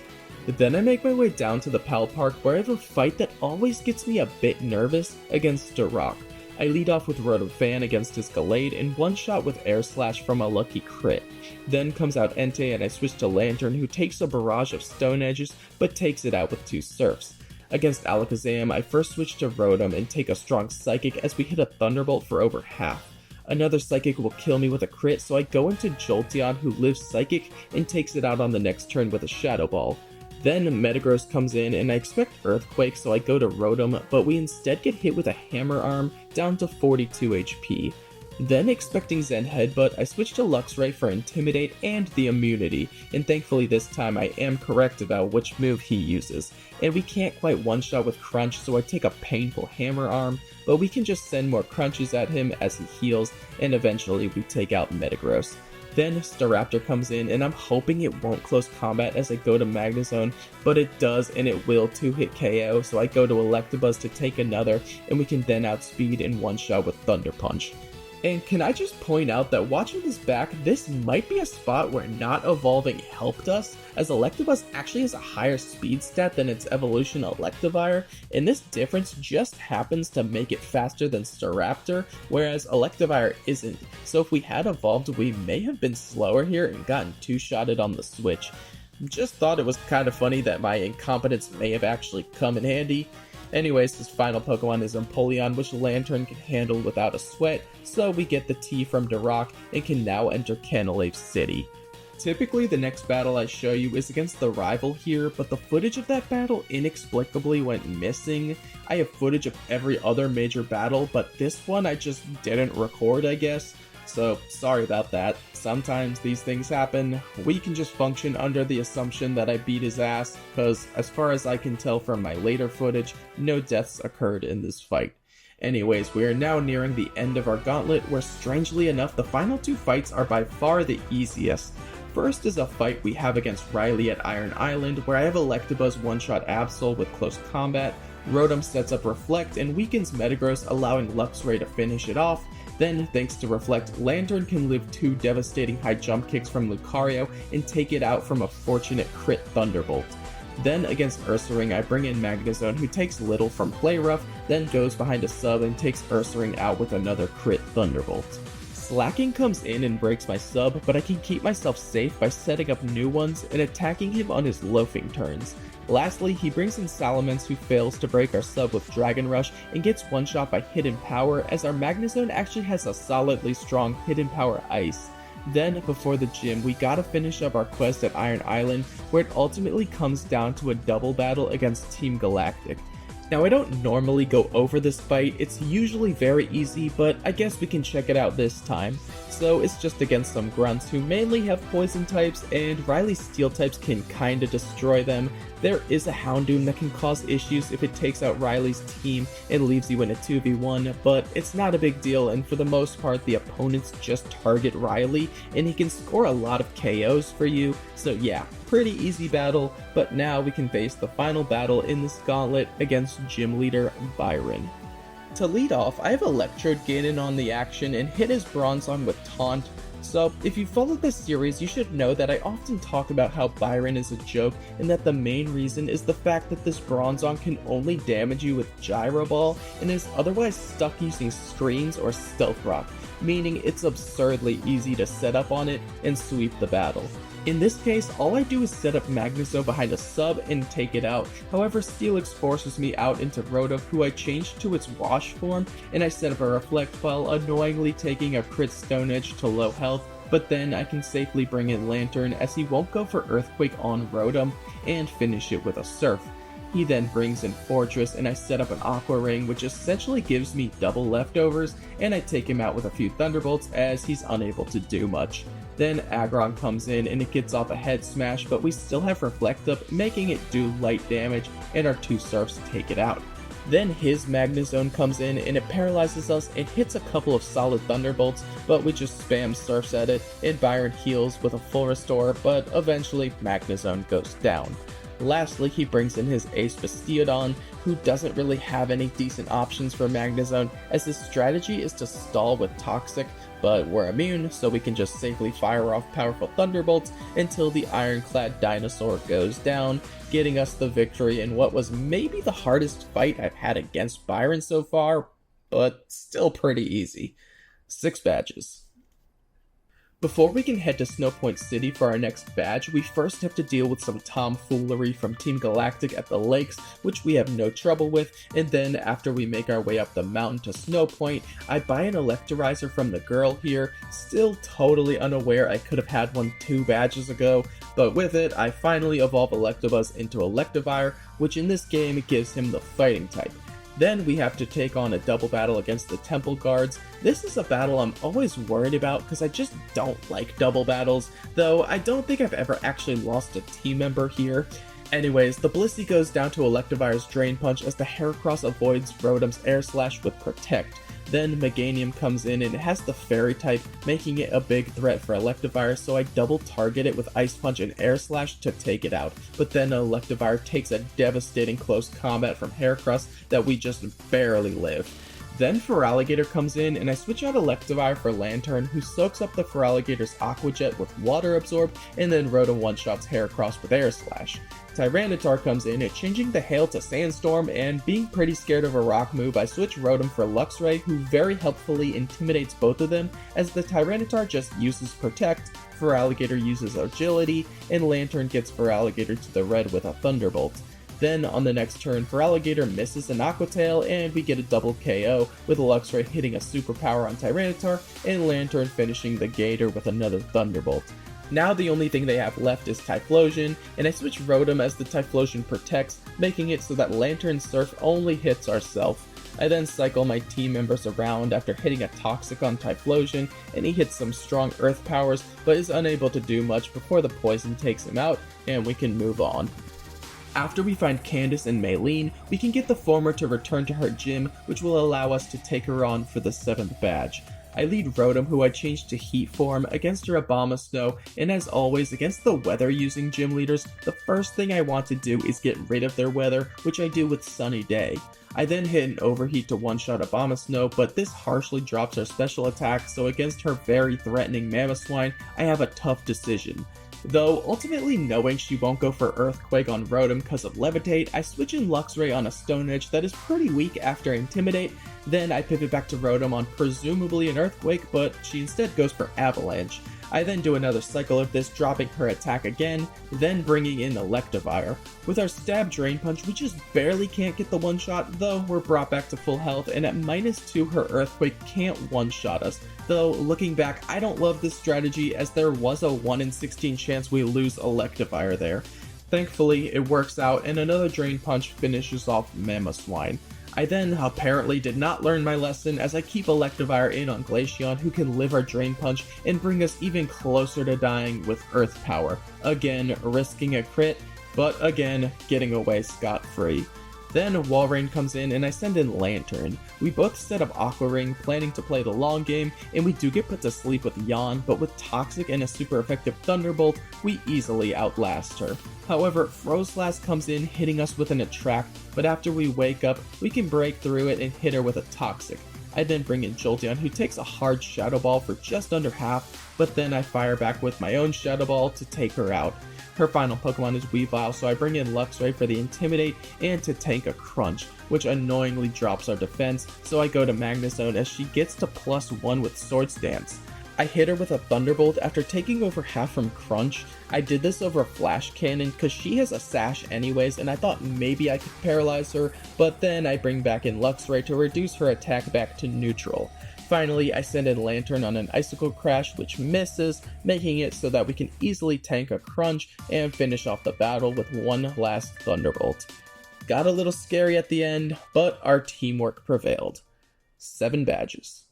Then I make my way down to the Pal Park, where I have a fight that always gets me a bit nervous against Duroc. I lead off with Rotom-Fan against his Gallade and one-shot with Air Slash from a lucky crit. Then comes out Entei and I switch to Lantern, who takes a barrage of Stone Edges but takes it out with 2 Surfs. Against Alakazam, I first switch to Rotom and take a strong Psychic as we hit a Thunderbolt for over half. Another Psychic will kill me with a crit, so I go into Jolteon, who lives Psychic and takes it out on the next turn with a Shadow Ball. Then Metagross comes in and I expect Earthquake, so I go to Rotom, but we instead get hit with a Hammer Arm down to 42 HP. Then, expecting Zen Headbutt, I switched to Luxray for Intimidate and the immunity, and thankfully this time I am correct about which move he uses. And we can't quite one-shot with Crunch, so I take a painful Hammer Arm, but we can just send more crunches at him as he heals, and eventually we take out Metagross. Then Staraptor comes in, and I'm hoping it won't close combat as I go to Magnezone, but it does, and it will 2-hit KO, so I go to Electabuzz to take another, and we can then outspeed and one-shot with Thunder Punch. And can I just point out that watching this back, this might be a spot where not evolving helped us, as Electabuzz actually has a higher speed stat than its evolution Electivire, and this difference just happens to make it faster than Staraptor, whereas Electivire isn't. So if we had evolved, we may have been slower here and gotten two-shotted on the switch. Just thought it was kind of funny that my incompetence may have actually come in handy. Anyways, this final Pokemon is Empoleon, which Lantern can handle without a sweat, so we get the T from Duroc and can now enter Canalave City. Typically, the next battle I show you is against the rival here, but the footage of that battle inexplicably went missing. I have footage of every other major battle, but this one I just didn't record, I guess. So, sorry about that. Sometimes these things happen. We can just function under the assumption that I beat his ass, because as far as I can tell from my later footage, no deaths occurred in this fight. Anyways, we are now nearing the end of our gauntlet, where strangely enough, the final two fights are by far the easiest. First is a fight we have against Riley at Iron Island, where I have Electabuzz one-shot Absol with close combat, Rotom sets up Reflect and weakens Metagross, allowing Luxray to finish it off. Then, thanks to Reflect, Lantern can live two devastating high jump kicks from Lucario and take it out from a fortunate crit Thunderbolt. Then, against Ursaring, I bring in Magnezone, who takes little from Play Rough, then goes behind a sub and takes Ursaring out with another crit Thunderbolt. Slacking comes in and breaks my sub, but I can keep myself safe by setting up new ones and attacking him on his loafing turns. Lastly, he brings in Salamence, who fails to break our sub with Dragon Rush and gets one-shot by Hidden Power, as our Magnezone actually has a solidly strong Hidden Power Ice. Then, before the gym, we gotta finish up our quest at Iron Island, where it ultimately comes down to a double battle against Team Galactic. Now, I don't normally go over this fight, it's usually very easy, but I guess we can check it out this time. So it's just against some grunts who mainly have poison types, and Riley's steel types can kinda destroy them. There is a Houndoom that can cause issues if it takes out Riley's team and leaves you in a 2v1, but it's not a big deal, and for the most part the opponents just target Riley and he can score a lot of KOs for you, so yeah, pretty easy battle. But now we can face the final battle in this gauntlet against Gym Leader Byron. To lead off, I have Electrode get in on the action and hit his Bronzong with Taunt. So, if you followed this series, you should know that I often talk about how Byron is a joke, and that the main reason is the fact that this Bronzong can only damage you with Gyro Ball, and is otherwise stuck using Screens or Stealth Rock, meaning it's absurdly easy to set up on it and sweep the battle. In this case, all I do is set up Magnezone behind a sub and take it out. However, Steelix forces me out into Rotom, who I changed to its Wash form, and I set up a Reflect while annoyingly taking a crit Stone Edge to low health, but then I can safely bring in Lantern as he won't go for Earthquake on Rotom, and finish it with a Surf. He then brings in Fortress and I set up an Aqua Ring, which essentially gives me double leftovers, and I take him out with a few Thunderbolts as he's unable to do much. Then Aggron comes in and it gets off a Head Smash, but we still have Reflect up, making it do light damage, and our two Surfs take it out. Then his Magnezone comes in and it paralyzes us and hits a couple of solid Thunderbolts, but we just spam Surfs at it, and Byron heals with a full restore, but eventually Magnezone goes down. Lastly, he brings in his Ace Bastiodon, who doesn't really have any decent options for Magnezone, as his strategy is to stall with Toxic, but we're immune, so we can just safely fire off powerful Thunderbolts until the Ironclad Dinosaur goes down, getting us the victory in what was maybe the hardest fight I've had against Byron so far, but still pretty easy. 6 badges. Before we can head to Snowpoint City for our next badge, we first have to deal with some tomfoolery from Team Galactic at the lakes, which we have no trouble with, and then after we make our way up the mountain to Snowpoint, I buy an Electrizer from the girl here, still totally unaware I could have had one 2 badges ago, but with it, I finally evolve Electabuzz into Electivire, which in this game gives him the Fighting type. Then we have to take on a double battle against the Temple Guards. This is a battle I'm always worried about because I just don't like double battles, though I don't think I've ever actually lost a team member here. Anyways, the Blissey goes down to Electivire's Drain Punch as the Heracross avoids Rotom's Air Slash with Protect. Then Meganium comes in and it has the Fairy type, making it a big threat for Electivire, so I double target it with Ice Punch and Air Slash to take it out. But then Electivire takes a devastating close combat from Heracross that we just barely live. Then Feraligatr comes in and I switch out Electivire for Lantern, who soaks up the Feraligator's Aqua Jet with Water Absorb, and then Rotom one-shots Heracross with Air Slash. Tyranitar comes in, changing the Hail to Sandstorm, and being pretty scared of a rock move, I switch Rotom for Luxray, who very helpfully intimidates both of them, as the Tyranitar just uses Protect, Feraligatr uses Agility, and Lantern gets Feraligatr to the red with a Thunderbolt. Then on the next turn, Feraligatr misses an Aqua Tail, and we get a double KO, with Luxray hitting a superpower on Tyranitar, and Lantern finishing the Gator with another Thunderbolt. Now the only thing they have left is Typhlosion, and I switch Rotom as the Typhlosion protects, making it so that Lantern Surf only hits ourself. I then cycle my team members around after hitting a Toxic on Typhlosion, and he hits some strong Earth powers, but is unable to do much before the Poison takes him out, and we can move on. After we find Candace and Maylene, we can get the former to return to her gym, which will allow us to take her on for the 7th badge. I lead Rotom, who I changed to Heat form, against her Abomasnow, and as always, against the weather-using gym leaders, the first thing I want to do is get rid of their weather, which I do with Sunny Day. I then hit an Overheat to one-shot Abomasnow, but this harshly drops her special attack, so against her very threatening Mamoswine, I have a tough decision. Though, ultimately knowing she won't go for Earthquake on Rotom because of Levitate, I switch in Luxray on a Stone Edge that is pretty weak after Intimidate, then I pivot back to Rotom on presumably an Earthquake, but she instead goes for Avalanche. I then do another cycle of this, dropping her attack again, then bringing in Electivire. With our Stab Drain Punch, we just barely can't get the one-shot, though we're brought back to full health, and at -2 her Earthquake can't one-shot us. Though, looking back, I don't love this strategy as there was a 1 in 16 chance we lose Electivire there. Thankfully, it works out, and another Drain Punch finishes off Mamoswine. I then apparently did not learn my lesson as I keep Electivire in on Glaceon, who can live our Drain Punch and bring us even closer to dying with Earth Power. Again, risking a crit, but again, getting away scot-free. Then Walrein comes in and I send in Lantern. We both set up Aqua Ring, planning to play the long game, and we do get put to sleep with Yawn, but with Toxic and a super effective Thunderbolt, we easily outlast her. However, Froslass comes in, hitting us with an Attract, but after we wake up, we can break through it and hit her with a Toxic. I then bring in Jolteon, who takes a hard Shadow Ball for just under half, but then I fire back with my own Shadow Ball to take her out. Her final Pokemon is Weavile, so I bring in Luxray for the Intimidate and to tank a Crunch, which annoyingly drops our defense, so I go to Magnezone as she gets to +1 with Swords Dance. I hit her with a Thunderbolt after taking over half from Crunch. I did this over Flash Cannon because she has a Sash anyways, and I thought maybe I could paralyze her, but then I bring back in Luxray to reduce her attack back to neutral. Finally, I send in Lantern on an Icicle Crash, which misses, making it so that we can easily tank a Crunch and finish off the battle with one last Thunderbolt. Got a little scary at the end, but our teamwork prevailed. 7 badges.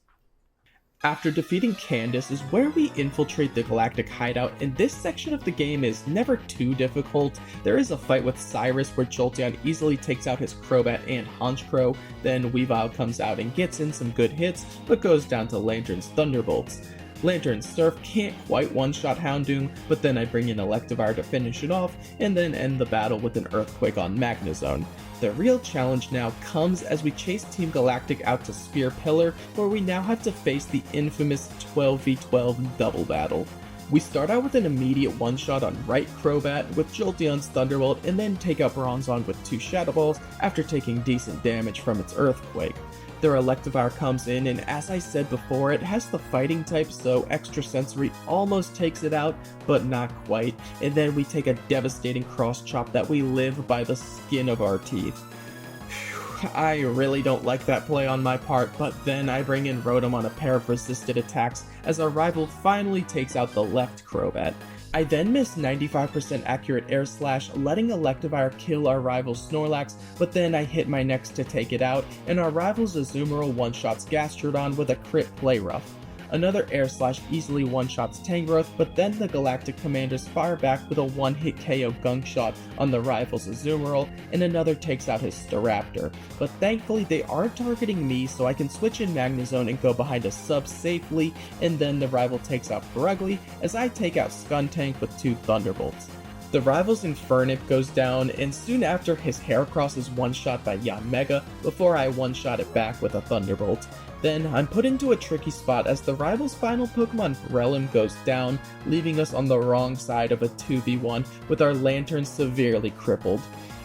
After defeating Candace is where we infiltrate the Galactic Hideout, and this section of the game is never too difficult. There is a fight with Cyrus where Jolteon easily takes out his Crobat and Honchkrow, then Weavile comes out and gets in some good hits, but goes down to Lantern's Thunderbolts. Lantern Surf can't quite one-shot Houndoom, but then I bring in Electivire to finish it off, and then end the battle with an Earthquake on Magnezone. The real challenge now comes as we chase Team Galactic out to Spear Pillar, where we now have to face the infamous 12v12 double battle. We start out with an immediate one-shot on right Crobat with Jolteon's Thunderbolt, and then take out Bronzong with 2 Shadow Balls after taking decent damage from its Earthquake. Their Electivire comes in, and as I said before, it has the fighting type, so Extrasensory almost takes it out, but not quite, and then we take a devastating cross chop that we live by the skin of our teeth. I really don't like that play on my part, but then I bring in Rotom on a pair of resisted attacks as our rival finally takes out the left Crobat. I then missed 95% accurate air slash, letting Electivire kill our rival's Snorlax, but then I hit my next to take it out, and our rival's Azumarill one-shots Gastrodon with a crit Play Rough. Another air slash easily one-shots Tangrowth, but then the Galactic Commanders fire back with a one-hit KO Gunk Shot on the rival's Azumarill, and another takes out his Staraptor. But thankfully they aren't targeting me, so I can switch in Magnezone and go behind a sub safely, and then the rival takes out Perugly as I take out Skuntank with 2 Thunderbolts. The rival's Infernape goes down, and soon after his Heracross is one-shot by Yanmega before I one-shot it back with a Thunderbolt. Then I'm put into a tricky spot as the rival's final Pokemon Breloom goes down, leaving us on the wrong side of a 2v1 with our Lantern severely crippled.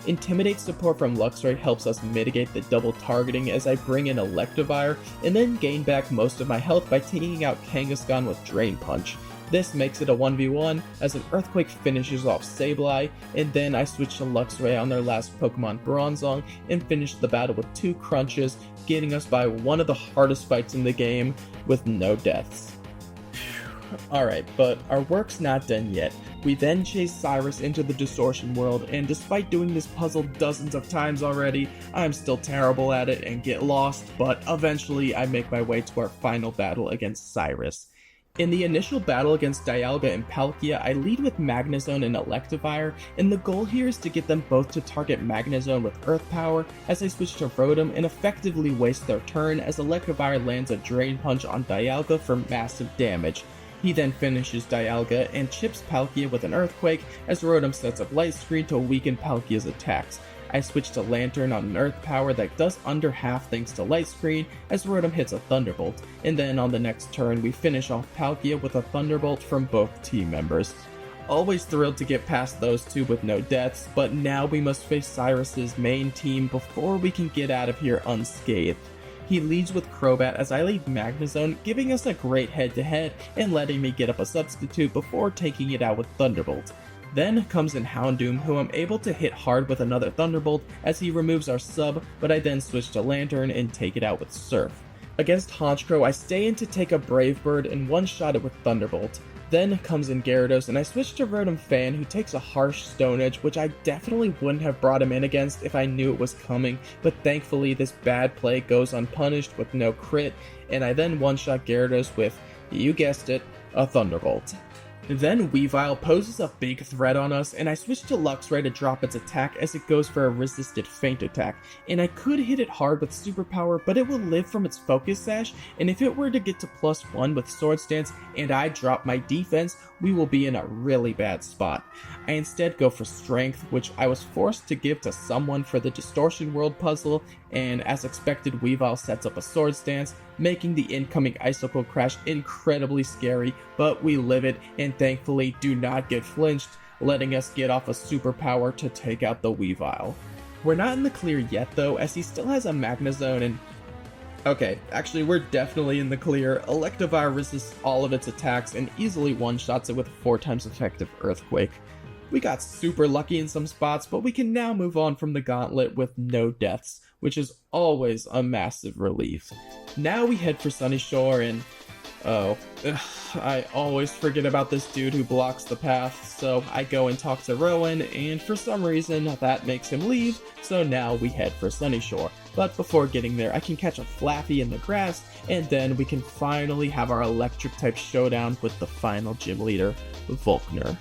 Intimidate support from Luxray helps us mitigate the double targeting as I bring in Electivire, and then gain back most of my health by taking out Kangaskhan with Drain Punch. This makes it a 1v1 as an Earthquake finishes off Sableye, and then I switch to Luxray on their last Pokemon Bronzong and finish the battle with 2 crunches, getting us by one of the hardest fights in the game with no deaths. Alright, but our work's not done yet. We then chase Cyrus into the Distortion World, and despite doing this puzzle dozens of times already, I'm still terrible at it and get lost, but eventually I make my way to our final battle against Cyrus. In the initial battle against Dialga and Palkia, I lead with Magnezone and Electivire, and the goal here is to get them both to target Magnezone with Earth Power as I switch to Rotom and effectively waste their turn as Electivire lands a Drain Punch on Dialga for massive damage. He then finishes Dialga and chips Palkia with an Earthquake as Rotom sets up Light Screen to weaken Palkia's attacks. I switch to Lantern on an Earth Power that does under half thanks to Light Screen as Rotom hits a Thunderbolt, and then on the next turn we finish off Palkia with a Thunderbolt from both team members. Always thrilled to get past those two with no deaths, but now we must face Cyrus's main team before we can get out of here unscathed. He leads with Crobat as I lead Magnezone, giving us a great head-to-head and letting me get up a substitute before taking it out with Thunderbolt. Then comes in Houndoom, who I'm able to hit hard with another Thunderbolt as he removes our sub, but I then switch to Lantern and take it out with Surf. Against Honchkrow, I stay in to take a Brave Bird and one-shot it with Thunderbolt. Then comes in Gyarados, and I switch to Rotom Fan, who takes a harsh Stone Edge, which I definitely wouldn't have brought him in against if I knew it was coming, but thankfully this bad play goes unpunished with no crit, and I then one-shot Gyarados with, you guessed it, a Thunderbolt. Then Weavile poses a big threat on us, and I switch to Luxray to drop its attack as it goes for a resisted feint attack, and I could hit it hard with Superpower, but it will live from its Focus Sash, and if it were to get to +1 with Swords Dance and I drop my defense, we will be in a really bad spot. I instead go for Strength, which I was forced to give to someone for the Distortion World puzzle, and as expected Weavile sets up a Swords Dance, making the incoming Icicle Crash incredibly scary, but we live it and thankfully do not get flinched, letting us get off a superpower to take out the Weavile. We're not in the clear yet though, as he still has a Magnezone and... Okay, actually we're definitely in the clear. Electivire resists all of its attacks and easily one-shots it with 4 times effective Earthquake. We got super lucky in some spots, but we can now move on from the gauntlet with no deaths, which is always a massive relief. Now we head for Sunny Shore and... I always forget about this dude who blocks the path, so I go and talk to Rowan, and for some reason that makes him leave, so now we head for Sunny Shore. But before getting there, I can catch a Flaffy in the grass, and then we can finally have our Electric-type showdown with the final gym leader, Volkner.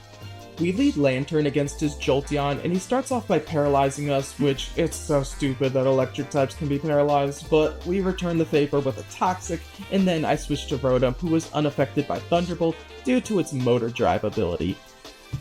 We lead Lantern against his Jolteon, and he starts off by paralyzing us, which it's so stupid that electric types can be paralyzed, but we return the favor with a Toxic, and then I switch to Rotom, who was unaffected by Thunderbolt due to its Motor Drive ability.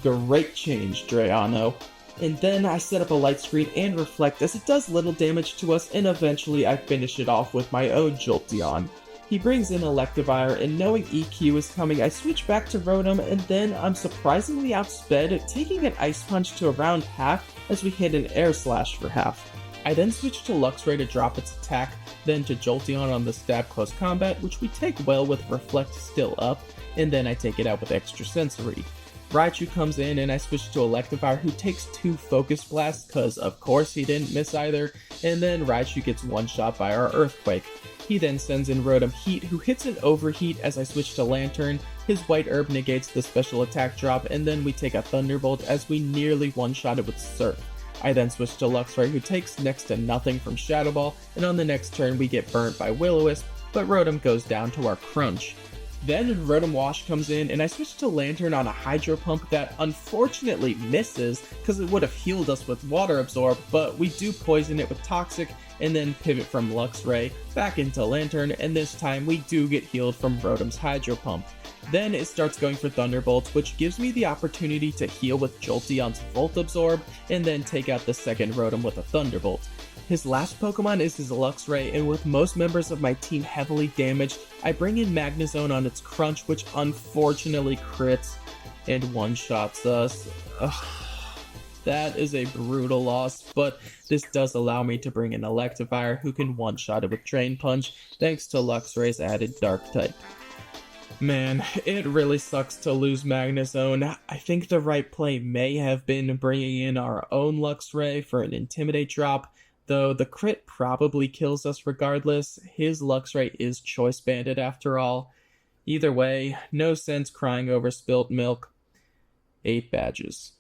Great change, Drayano. And then I set up a Light Screen and Reflect as it does little damage to us, and eventually I finish it off with my own Jolteon. He brings in Electivire, and knowing EQ is coming, I switch back to Rotom, and then I'm surprisingly outsped, taking an Ice Punch to around half as we hit an Air Slash for half. I then switch to Luxray to drop its attack, then to Jolteon on the Stab Close Combat, which we take well with Reflect still up, and then I take it out with Extra Sensory. Raichu comes in and I switch to Electivire, who takes 2 Focus Blasts, cause of course he didn't miss either, and then Raichu gets one shot by our Earthquake. He then sends in Rotom Heat, who hits an Overheat as I switch to Lantern, His white herb negates the special attack drop, and then we take a Thunderbolt as we nearly one-shot it with Surf. I then switch to Luxray, who takes next to nothing from Shadow Ball, and on the next turn we get burnt by Will-O-Wisp, but Rotom goes down to our Crunch. Then Rotom Wash comes in, and I switch to Lantern on a Hydro Pump that unfortunately misses, because it would have healed us with Water Absorb, but we do poison it with Toxic, and then pivot from Luxray back into Lantern, and this time we do get healed from Rotom's Hydro Pump. Then it starts going for Thunderbolts, which gives me the opportunity to heal with Jolteon's Volt Absorb, and then take out the second Rotom with a Thunderbolt. His last Pokemon is his Luxray, and with most members of my team heavily damaged, I bring in Magnezone on its Crunch, which unfortunately crits and one-shots us. Ugh. That is a brutal loss, but this does allow me to bring in Electivire, who can one-shot it with Drain Punch, thanks to Luxray's added Dark type. Man, it really sucks to lose Magnezone. I think the right play may have been bringing in our own Luxray for an Intimidate drop, though the crit probably kills us regardless. His Luxray is Choice Banded after all. Either way, no sense crying over spilt milk. 8 badges.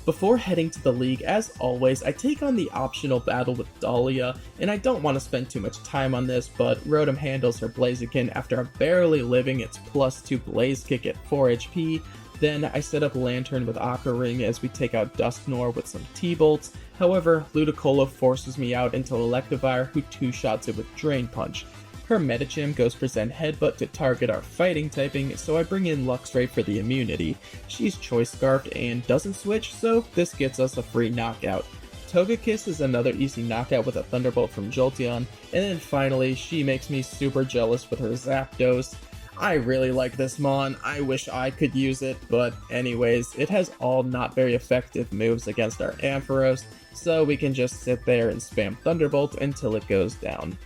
Before heading to the league, as always, I take on the optional battle with Dahlia, and I don't want to spend too much time on this, but Rotom handles her Blaziken after barely living its +2 Blaze Kick at 4 HP. Then I set up Lantern with Aqua Ring as we take out Dusknoir with some T-Bolts. However, Ludicolo forces me out into Electivire, who 2-shots it with Drain Punch. Her Medicham goes for Zen Headbutt to target our fighting typing, so I bring in Luxray for the immunity. She's Choice Scarfed and doesn't switch, so this gets us a free knockout. Togekiss is another easy knockout with a Thunderbolt from Jolteon, and then finally, she makes me super jealous with her Zapdos. I really like this Mon, I wish I could use it, but anyways, it has all not very effective moves against our Ampharos, so we can just sit there and spam Thunderbolt until it goes down.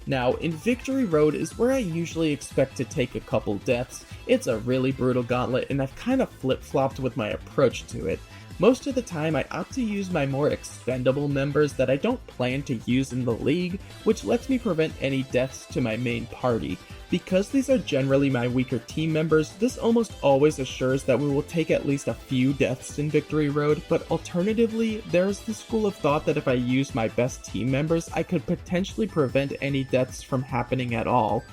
Now, in Victory Road is where I usually expect to take a couple deaths. It's a really brutal gauntlet, and I've kind of flip-flopped with my approach to it. Most of the time, I opt to use my more expendable members that I don't plan to use in the league, which lets me prevent any deaths to my main party. Because these are generally my weaker team members, this almost always assures that we will take at least a few deaths in Victory Road, but alternatively, there's the school of thought that if I use my best team members, I could potentially prevent any deaths from happening at all.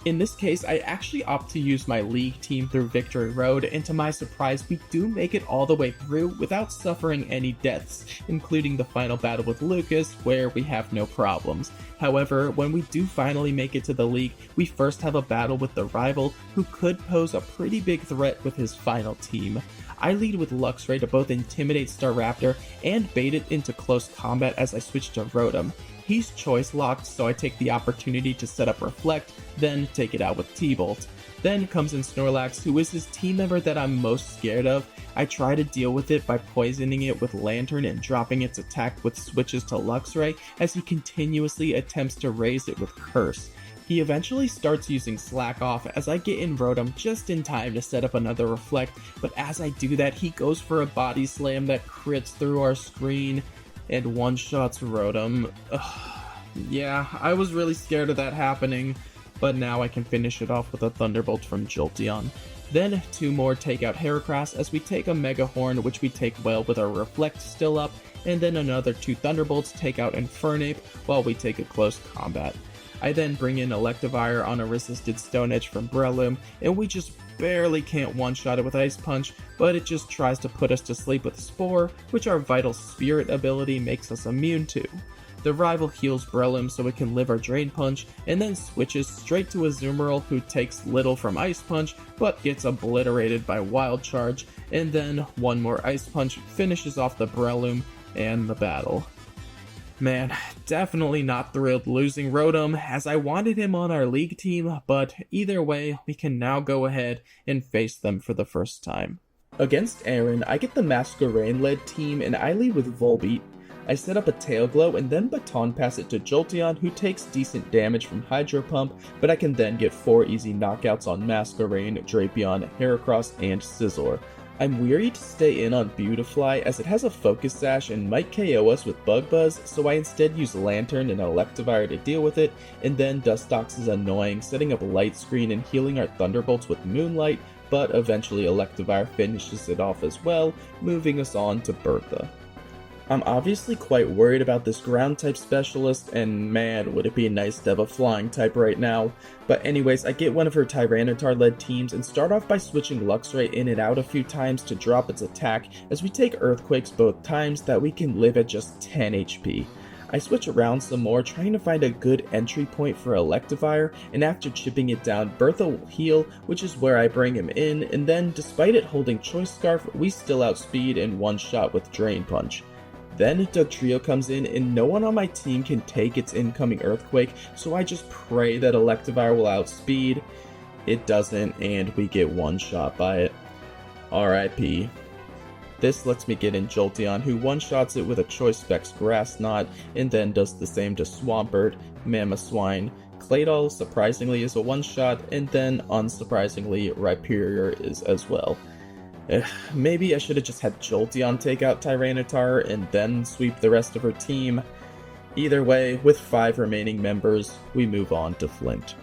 In this case, I actually opt to use my league team through Victory Road, and to my surprise, we do make it all the way through without suffering any deaths, including the final battle with Lucas, where we have no problems. However, when we do finally make it to the league, we first have a battle with the rival, who could pose a pretty big threat with his final team. I lead with Luxray to both intimidate Staraptor and bait it into close combat as I switch to Rotom. He's choice locked, so I take the opportunity to set up Reflect, then take it out with T-Bolt. Then comes in Snorlax, who is his team member that I'm most scared of. I try to deal with it by poisoning it with Lantern and dropping its attack with switches to Luxray as he continuously attempts to raise it with Curse. He eventually starts using Slack Off as I get in Rotom just in time to set up another Reflect, but as I do that, he goes for a Body Slam that crits through our screen and one-shots Rotom. Ugh. Yeah, I was really scared of that happening, but now I can finish it off with a Thunderbolt from Jolteon. Then 2 more take out Heracross as we take a Mega Horn, which we take well with our Reflect still up, and then another 2 Thunderbolts take out Infernape while we take a close combat. I then bring in Electivire on a resisted Stone Edge from Breloom, and we just barely can't one-shot it with Ice Punch, but it just tries to put us to sleep with Spore, which our Vital Spirit ability makes us immune to. The rival heals Breloom so it can live our Drain Punch, and then switches straight to Azumarill, who takes little from Ice Punch, but gets obliterated by Wild Charge, and then one more Ice Punch finishes off the Breloom and the battle. Man, definitely not thrilled losing Rotom, as I wanted him on our league team, but either way, we can now go ahead and face them for the first time. Against Aaron, I get the Masquerain-led team, and I lead with Volbeat. I set up a Tail Glow and then Baton Pass it to Jolteon, who takes decent damage from Hydro Pump, but I can then get 4 easy knockouts on Masquerain, Drapion, Heracross, and Scizor. I'm weary to stay in on Beautifly as it has a focus sash and might KO us with Bug Buzz, so I instead use Lantern and Electivire to deal with it, and then Dustox is annoying, setting up Light Screen and healing our Thunderbolts with Moonlight, but eventually Electivire finishes it off as well, moving us on to Bertha. I'm obviously quite worried about this ground type specialist, and man, would it be nice to have a flying type right now. But anyways, I get one of her Tyranitar led teams and start off by switching Luxray in and out a few times to drop its attack as we take Earthquakes both times that we can live at just 10 HP. I switch around some more, trying to find a good entry point for Electivire, and after chipping it down, Bertha will heal, which is where I bring him in, and then despite it holding Choice Scarf, we still outspeed and one-shot with Drain Punch. Then Dugtrio comes in and no one on my team can take its incoming Earthquake, so I just pray that Electivire will outspeed. It doesn't, and we get one shot by it. RIP. This lets me get in Jolteon, who one-shots it with a Choice Specs Grass Knot, and then does the same to Swampert, Mamoswine. Claydol surprisingly is a one-shot, and then unsurprisingly Rhyperior is as well. Maybe I should have just had Jolteon take out Tyranitar and then sweep the rest of her team. Either way, with 5 remaining members, we move on to Flint.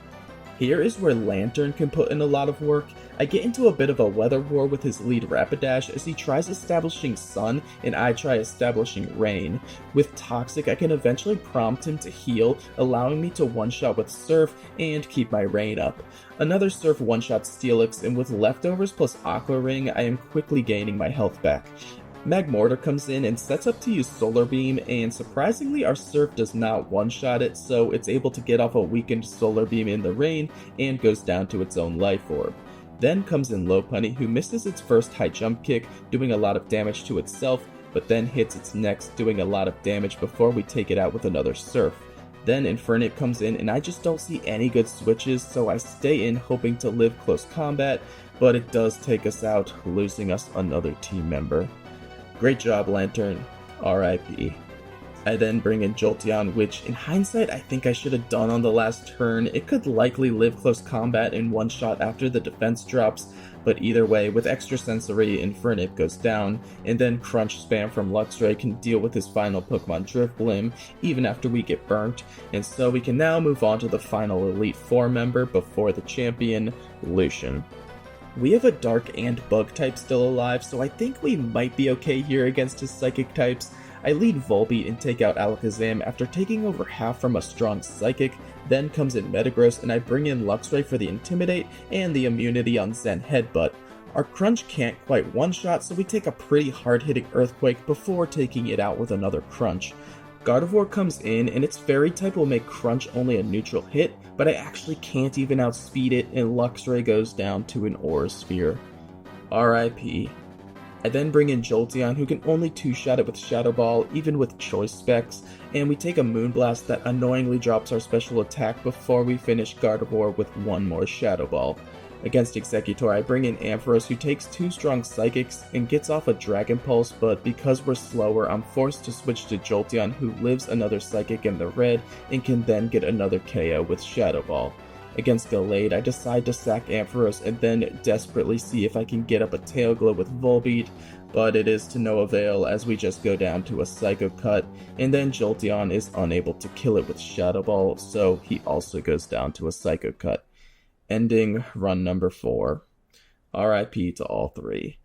Here is where Lantern can put in a lot of work. I get into a bit of a weather war with his lead Rapidash as he tries establishing Sun and I try establishing Rain. With Toxic, I can eventually prompt him to heal, allowing me to one-shot with Surf and keep my Rain up. Another Surf one-shot Steelix, and with leftovers plus Aqua Ring, I am quickly gaining my health back. Magmortar comes in and sets up to use Solar Beam, and surprisingly our Surf does not one-shot it, so it's able to get off a weakened Solar Beam in the Rain and goes down to its own Life Orb. Then comes in Lopunny, who misses its first high jump kick, doing a lot of damage to itself, but then hits its next, doing a lot of damage before we take it out with another Surf. Then Infernape comes in and I just don't see any good switches, so I stay in hoping to live close combat, but it does take us out, losing us another team member. Great job, Lantern. RIP. I then bring in Jolteon, which in hindsight I think I should have done on the last turn. It could likely live close combat in one shot after the defense drops, but either way, with Extrasensory, Infernape goes down, and then Crunch Spam from Luxray can deal with his final Pokemon Drifblim, even after we get burnt, and so we can now move on to the final Elite Four member before the champion, Lucian. We have a Dark and Bug type still alive, so I think we might be okay here against his Psychic types. I lead Volbeat and take out Alakazam after taking over half from a strong Psychic, then comes in Metagross and I bring in Luxray for the Intimidate and the immunity on Zen Headbutt. Our Crunch can't quite one-shot, so we take a pretty hard-hitting Earthquake before taking it out with another Crunch. Gardevoir comes in, and its Fairy type will make Crunch only a neutral hit, but I actually can't even outspeed it, and Luxray goes down to an Aura Sphere. RIP. I then bring in Jolteon, who can only two-shot it with Shadow Ball, even with Choice Specs, and we take a Moonblast that annoyingly drops our special attack before we finish Gardevoir with one more Shadow Ball. Against Executor, I bring in Ampharos, who takes 2 strong Psychics and gets off a Dragon Pulse, but because we're slower, I'm forced to switch to Jolteon, who lives another Psychic in the red and can then get another KO with Shadow Ball. Against Gallade, I decide to sack Ampharos and then desperately see if I can get up a Tail Glow with Volbeat, but it is to no avail as we just go down to a Psycho Cut, and then Jolteon is unable to kill it with Shadow Ball, so he also goes down to a Psycho Cut. Ending run number 4. RIP to all 3.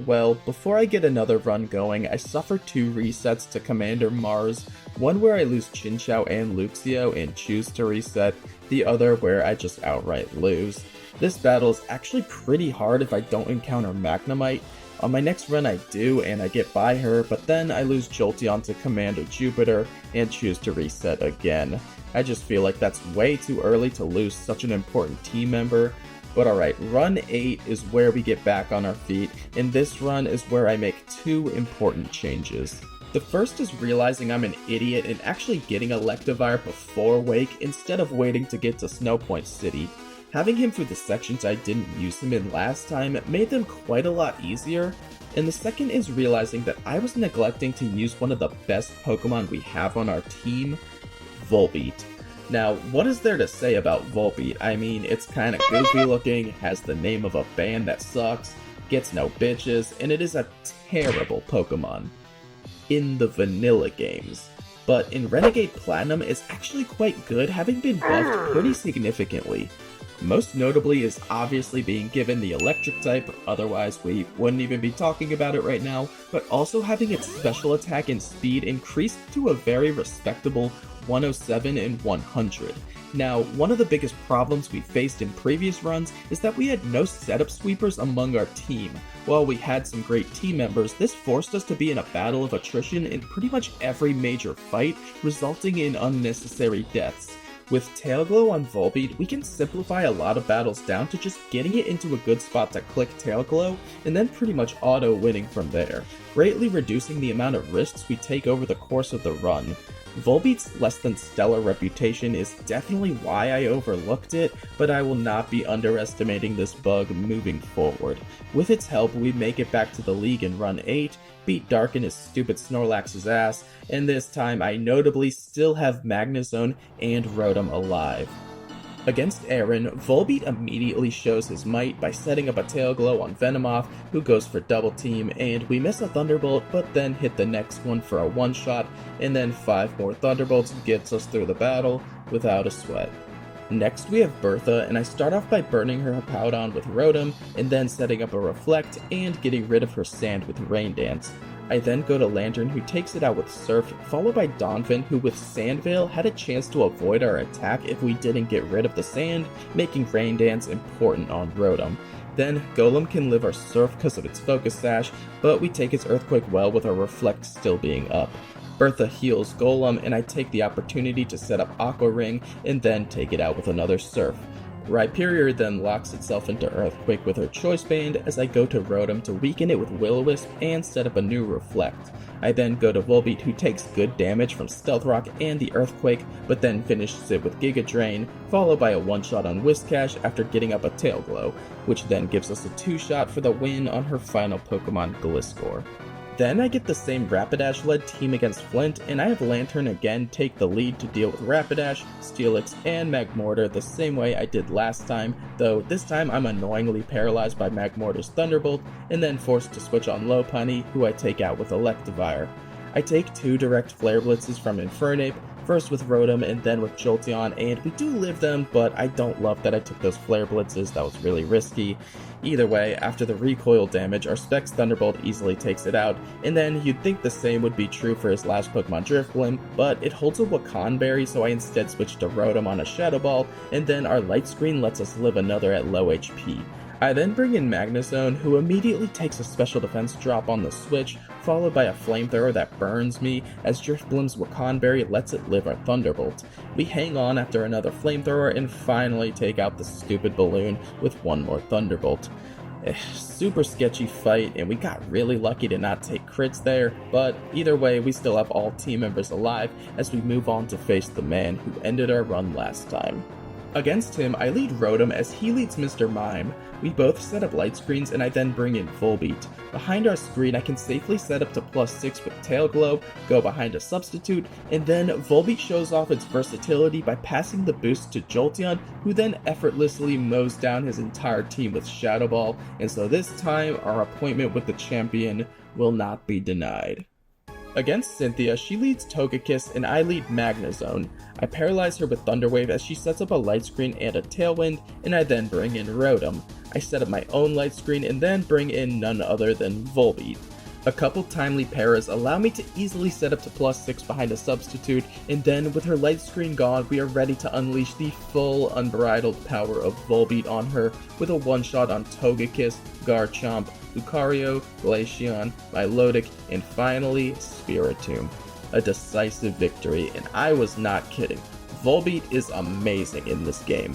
Well, before I get another run going, I suffer 2 resets to Commander Mars, one where I lose Chinchou and Luxio and choose to reset, the other where I just outright lose. This battle is actually pretty hard if I don't encounter Magnemite. On my next run I do, and I get by her, but then I lose Jolteon to Commander Jupiter and choose to reset again. I just feel like that's way too early to lose such an important team member. But alright, run 8 is where we get back on our feet, and this run is where I make 2 important changes. The first is realizing I'm an idiot and actually getting Electivire before Wake instead of waiting to get to Snowpoint City. Having him through the sections I didn't use him in last time made them quite a lot easier. And the second is realizing that I was neglecting to use one of the best Pokemon we have on our team, Volbeat. Now, what is there to say about Volbeat? I mean, it's kinda goofy looking, has the name of a band that sucks, gets no bitches, and it is a terrible Pokemon in the vanilla games. But in Renegade Platinum, it's actually quite good, having been buffed pretty significantly. Most notably is obviously being given the electric type, otherwise we wouldn't even be talking about it right now, but also having its special attack and speed increased to a very respectable 107 and 100. Now, one of the biggest problems we faced in previous runs is that we had no setup sweepers among our team. While we had some great team members, this forced us to be in a battle of attrition in pretty much every major fight, resulting in unnecessary deaths. With Tailglow on Volbeat, we can simplify a lot of battles down to just getting it into a good spot to click Tailglow, and then pretty much auto-winning from there, greatly reducing the amount of risks we take over the course of the run. Volbeat's less than stellar reputation is definitely why I overlooked it, but I will not be underestimating this bug moving forward. With its help, we make it back to the league in Run 8, beat Dark and his stupid Snorlax's ass, and this time I notably still have Magnezone and Rotom alive. Against Aaron, Volbeat immediately shows his might by setting up a Tailglow on Venomoth, who goes for double team, and we miss a Thunderbolt but then hit the next one for a one-shot, and then 5 more Thunderbolts gets us through the battle without a sweat. Next we have Bertha, and I start off by burning her Hippowdon with Rotom, and then setting up a Reflect and getting rid of her Sand with Rain Dance. I then go to Lantern, who takes it out with Surf, followed by Donphan, who with Sand Veil had a chance to avoid our attack if we didn't get rid of the sand, making Rain Dance important on Rotom. Then Golem can live our Surf because of its Focus Sash, but we take its Earthquake well with our Reflect still being up. Bertha heals Golem, and I take the opportunity to set up Aqua Ring and then take it out with another Surf. Rhyperior then locks itself into Earthquake with her Choice Band as I go to Rotom to weaken it with Will-O-Wisp and set up a new Reflect. I then go to Volbeat, who takes good damage from Stealth Rock and the Earthquake, but then finishes it with Giga Drain, followed by a one-shot on Whiscash after getting up a Tailglow, which then gives us a 2-shot for the win on her final Pokemon Gliscor. Then I get the same Rapidash-led team against Flint, and I have Lantern again take the lead to deal with Rapidash, Steelix, and Magmortar the same way I did last time, though this time I'm annoyingly paralyzed by Magmortar's Thunderbolt, and then forced to switch on Lopunny, who I take out with Electivire. I take 2 direct Flare Blitzes from Infernape, first with Rotom and then with Jolteon, and we do live them, but I don't love that I took those Flare Blitzes, that was really risky. Either way, after the recoil damage, our Specs Thunderbolt easily takes it out, and then you'd think the same would be true for his last Pokemon Drifblim, but it holds a Wakan Berry, so I instead switch to Rotom on a Shadow Ball, and then our Light Screen lets us live another at low HP. I then bring in Magnezone, who immediately takes a special defense drop on the switch, followed by a flamethrower that burns me, as Drifblim's Wakan Berry lets it live our Thunderbolt. We hang on after another flamethrower and finally take out the stupid balloon with one more Thunderbolt. Super sketchy fight, and we got really lucky to not take crits there, but either way we still have all team members alive as we move on to face the man who ended our run last time. Against him, I lead Rotom as he leads Mr. Mime. We both set up light screens and I then bring in Volbeat. Behind our screen I can safely set up to +6 with Tailglow, go behind a substitute, and then Volbeat shows off its versatility by passing the boost to Jolteon, who then effortlessly mows down his entire team with Shadow Ball, and so this time our appointment with the champion will not be denied. Against Cynthia, she leads Togekiss and I lead Magnezone. I paralyze her with Thunder Wave as she sets up a Light Screen and a Tailwind, and I then bring in Rotom. I set up my own Light Screen and then bring in none other than Volbeat. A couple timely paras allow me to easily set up to +6 behind a substitute, and then with her Light Screen gone, we are ready to unleash the full unbridled power of Volbeat on her with a one-shot on Togekiss, Garchomp, Lucario, Glaceon, Milotic, and finally Spiritomb. A decisive victory, and I was not kidding. Volbeat is amazing in this game.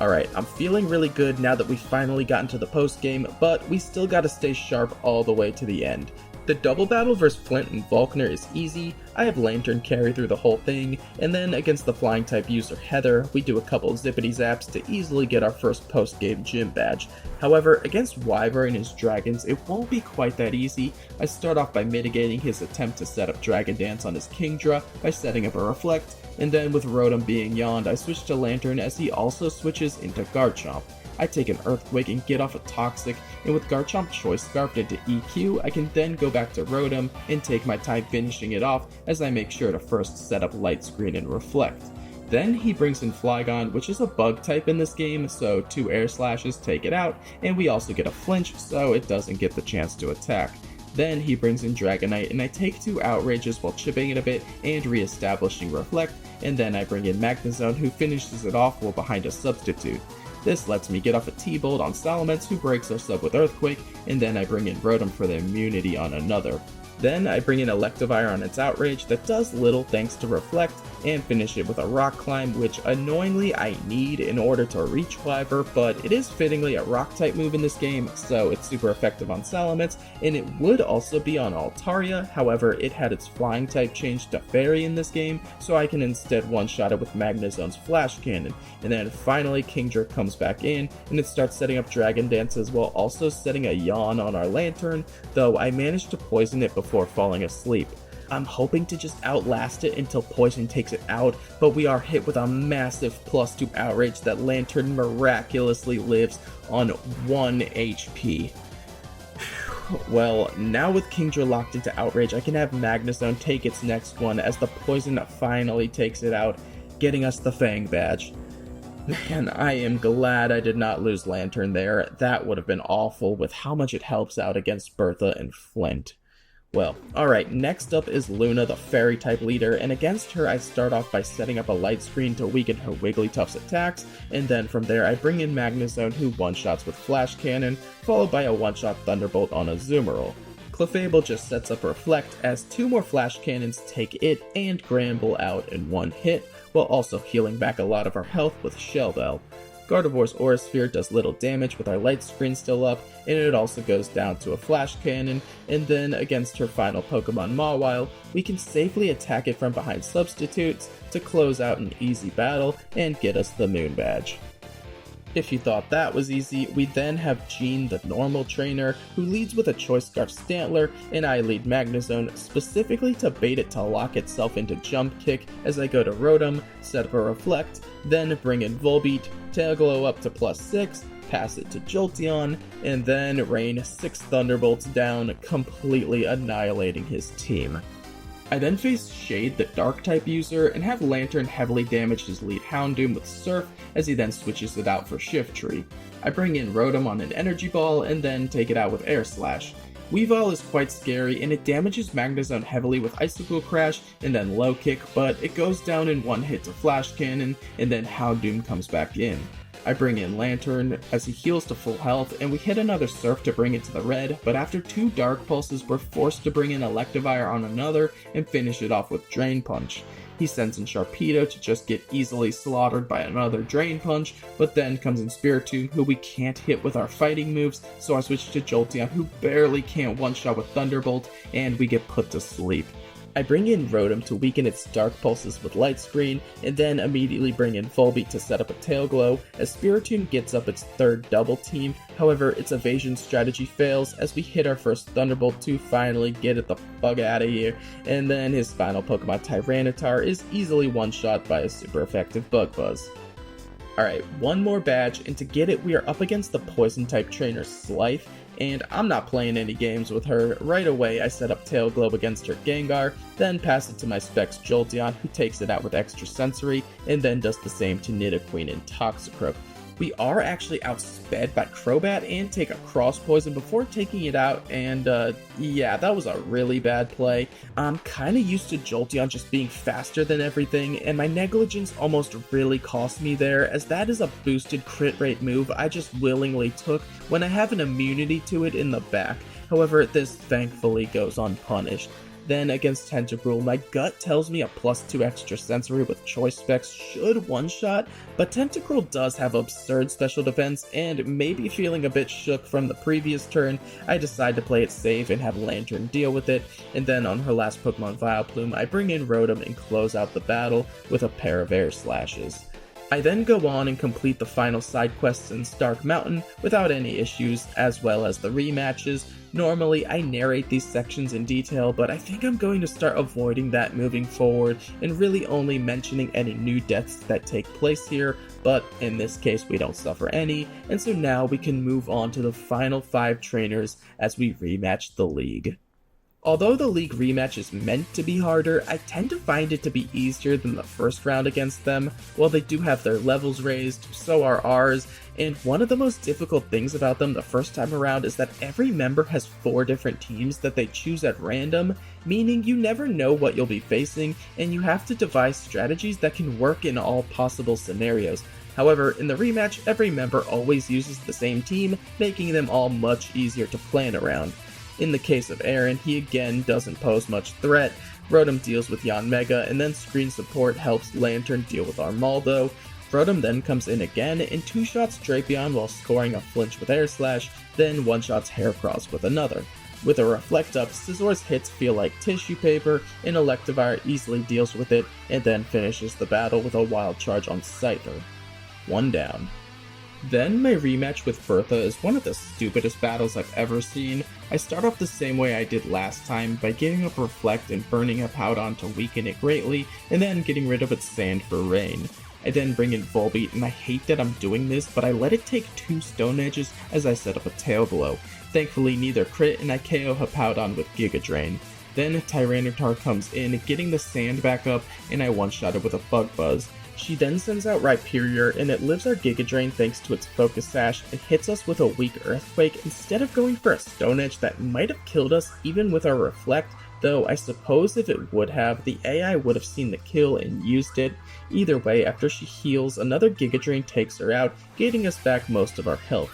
Alright, I'm feeling really good now that we finally got into the post game, but we still gotta stay sharp all the way to the end. The double battle versus Flint and Volkner is easy. I have Lantern carry through the whole thing, and then against the flying type user Heather, we do a couple zippity zaps to easily get our first post game gym badge. However, against Wyvern and his dragons, it won't be quite that easy. I start off by mitigating his attempt to set up Dragon Dance on his Kingdra by setting up a Reflect, and then with Rotom being yawned, I switch to Lantern as he also switches into Garchomp. I take an Earthquake and get off a Toxic, and with Garchomp Choice Scarfed into EQ, I can then go back to Rotom and take my time finishing it off as I make sure to first set up Light Screen and Reflect. Then he brings in Flygon, which is a bug type in this game, so 2 Air Slashes take it out, and we also get a Flinch, so it doesn't get the chance to attack. Then he brings in Dragonite, and I take 2 Outrages while chipping it a bit and re-establishing Reflect, and then I bring in Magnezone, who finishes it off while behind a Substitute. This lets me get off a T-Bolt on Salamence, who breaks our sub with Earthquake, and then I bring in Rotom for the immunity on another. Then I bring in Electivire on its Outrage that does little thanks to Reflect, and finish it with a Rock Climb, which annoyingly I need in order to reach Wyver, but it is fittingly a Rock type move in this game, so it's super effective on Salamence, and it would also be on Altaria. However, it had its Flying type changed to Fairy in this game, so I can instead one-shot it with Magnezone's Flash Cannon. And then finally Kingdra comes back in, and it starts setting up Dragon Dances while also setting a Yawn on our Lantern, though I managed to poison it before falling asleep. I'm hoping to just outlast it until Poison takes it out, but we are hit with a massive +2 Outrage that Lantern miraculously lives on 1 HP. Well, now with Kingdra locked into Outrage, I can have Magnezone take its next one as the Poison finally takes it out, getting us the Fang Badge. Man, I am glad I did not lose Lantern there. That would have been awful with how much it helps out against Bertha and Flint. Well, alright, next up is Luna, the Fairy type leader, and against her I start off by setting up a Light Screen to weaken her Wigglytuff's attacks, and then from there I bring in Magnezone, who one-shots with Flash Cannon, followed by a one-shot Thunderbolt on Azumarill. Clefable just sets up Reflect as 2 more Flash Cannons take it and Granbull out in 1 hit, while also healing back a lot of our health with Shell Bell. Gardevoir's Aura Sphere does little damage with our Light Screen still up, and it also goes down to a Flash Cannon, and then against her final Pokemon Mawile, we can safely attack it from behind Substitutes to close out an easy battle and get us the Moon Badge. If you thought that was easy, we then have Jean, the normal trainer, who leads with a Choice Scarf Stantler, and I lead Magnezone specifically to bait it to lock itself into Jump Kick as I go to Rotom, set up a Reflect, then bring in Volbeat, Tail Glow up to +6, pass it to Jolteon, and then rain 6 Thunderbolts down, completely annihilating his team. I then face Shade, the Dark-type user, and have Lantern heavily damage his lead Houndoom with Surf as he then switches it out for Shiftry. I bring in Rotom on an Energy Ball and then take it out with Air Slash. Weavile is quite scary and it damages Magnezone heavily with Icicle Crash and then Low Kick, but it goes down in 1 hit to Flash Cannon and then Houndoom comes back in. I bring in Lantern as he heals to full health, and we hit another Surf to bring it to the red, but after 2 Dark Pulses we're forced to bring in Electivire on another and finish it off with Drain Punch. He sends in Sharpedo to just get easily slaughtered by another Drain Punch, but then comes in Spiritomb, who we can't hit with our fighting moves, so I switch to Jolteon, who barely can't one-shot with Thunderbolt, and we get put to sleep. I bring in Rotom to weaken its Dark Pulses with Light Screen, and then immediately bring in Volbeat to set up a Tail Glow, as Spiritomb gets up its 3rd Double Team. However, its evasion strategy fails as we hit our first Thunderbolt to finally get it the fuck out of here, and then his final Pokemon Tyranitar is easily one-shot by a super effective Bug Buzz. Alright, 1 more badge, and to get it we are up against the Poison-type trainer Slife, and I'm not playing any games with her. Right away I set up Tail Globe against her Gengar, then pass it to my Specs Jolteon, who takes it out with Extra Sensory, and then does the same to Nidoqueen and Toxicroak. We are actually outsped by Crobat and take a Cross Poison before taking it out, and yeah, that was a really bad play. I'm kinda used to Jolteon just being faster than everything, and my negligence almost really cost me there, as that is a boosted crit rate move I just willingly took when I have an immunity to it in the back. However, this thankfully goes unpunished. Then against Tentacruel, my gut tells me a +2 Extra Sensory with Choice Specs should one-shot, but Tentacruel does have absurd special defense, and maybe feeling a bit shook from the previous turn, I decide to play it safe and have Lantern deal with it, and then on her last Pokemon Vileplume, I bring in Rotom and close out the battle with a pair of Air Slashes. I then go on and complete the final side quests in Stark Mountain without any issues, as well as the rematches. Normally, I narrate these sections in detail, but I think I'm going to start avoiding that moving forward and really only mentioning any new deaths that take place here, but in this case we don't suffer any, and so now we can move on to the final 5 trainers as we rematch the league. Although the league rematch is meant to be harder, I tend to find it to be easier than the first round against them. While they do have their levels raised, so are ours, and one of the most difficult things about them the first time around is that every member has 4 different teams that they choose at random, meaning you never know what you'll be facing, and you have to devise strategies that can work in all possible scenarios. However, in the rematch, every member always uses the same team, making them all much easier to plan around. In the case of Aaron, he again doesn't pose much threat. Rotom deals with Yanmega, and then screen support helps Lantern deal with Armaldo. Rotom then comes in again and 2-shots Drapion while scoring a flinch with Air Slash, then 1-shots Heracross with another. With a Reflect Up, Scisor's hits feel like tissue paper, and Electivire easily deals with it, and then finishes the battle with a Wild Charge on Scyther. 1 down. Then my rematch with Bertha is one of the stupidest battles I've ever seen. I start off the same way I did last time, by giving up Reflect and burning up Hippowdon to weaken it greatly, and then getting rid of its Sand for Rain. I then bring in Volbeat, and I hate that I'm doing this, but I let it take 2 Stone Edges as I set up a Tail Glow. Thankfully neither crit, and I KO Hippowdon with Giga Drain. Then Tyranitar comes in, getting the Sand back up, and I one-shot it with a Bug Buzz. She then sends out Rhyperior, and it lives our Giga Drain thanks to its Focus Sash and hits us with a weak Earthquake instead of going for a Stone Edge that might have killed us even with our Reflect, though I suppose if it would have, the AI would have seen the kill and used it. Either way, after she heals, another Giga Drain takes her out, getting us back most of our health.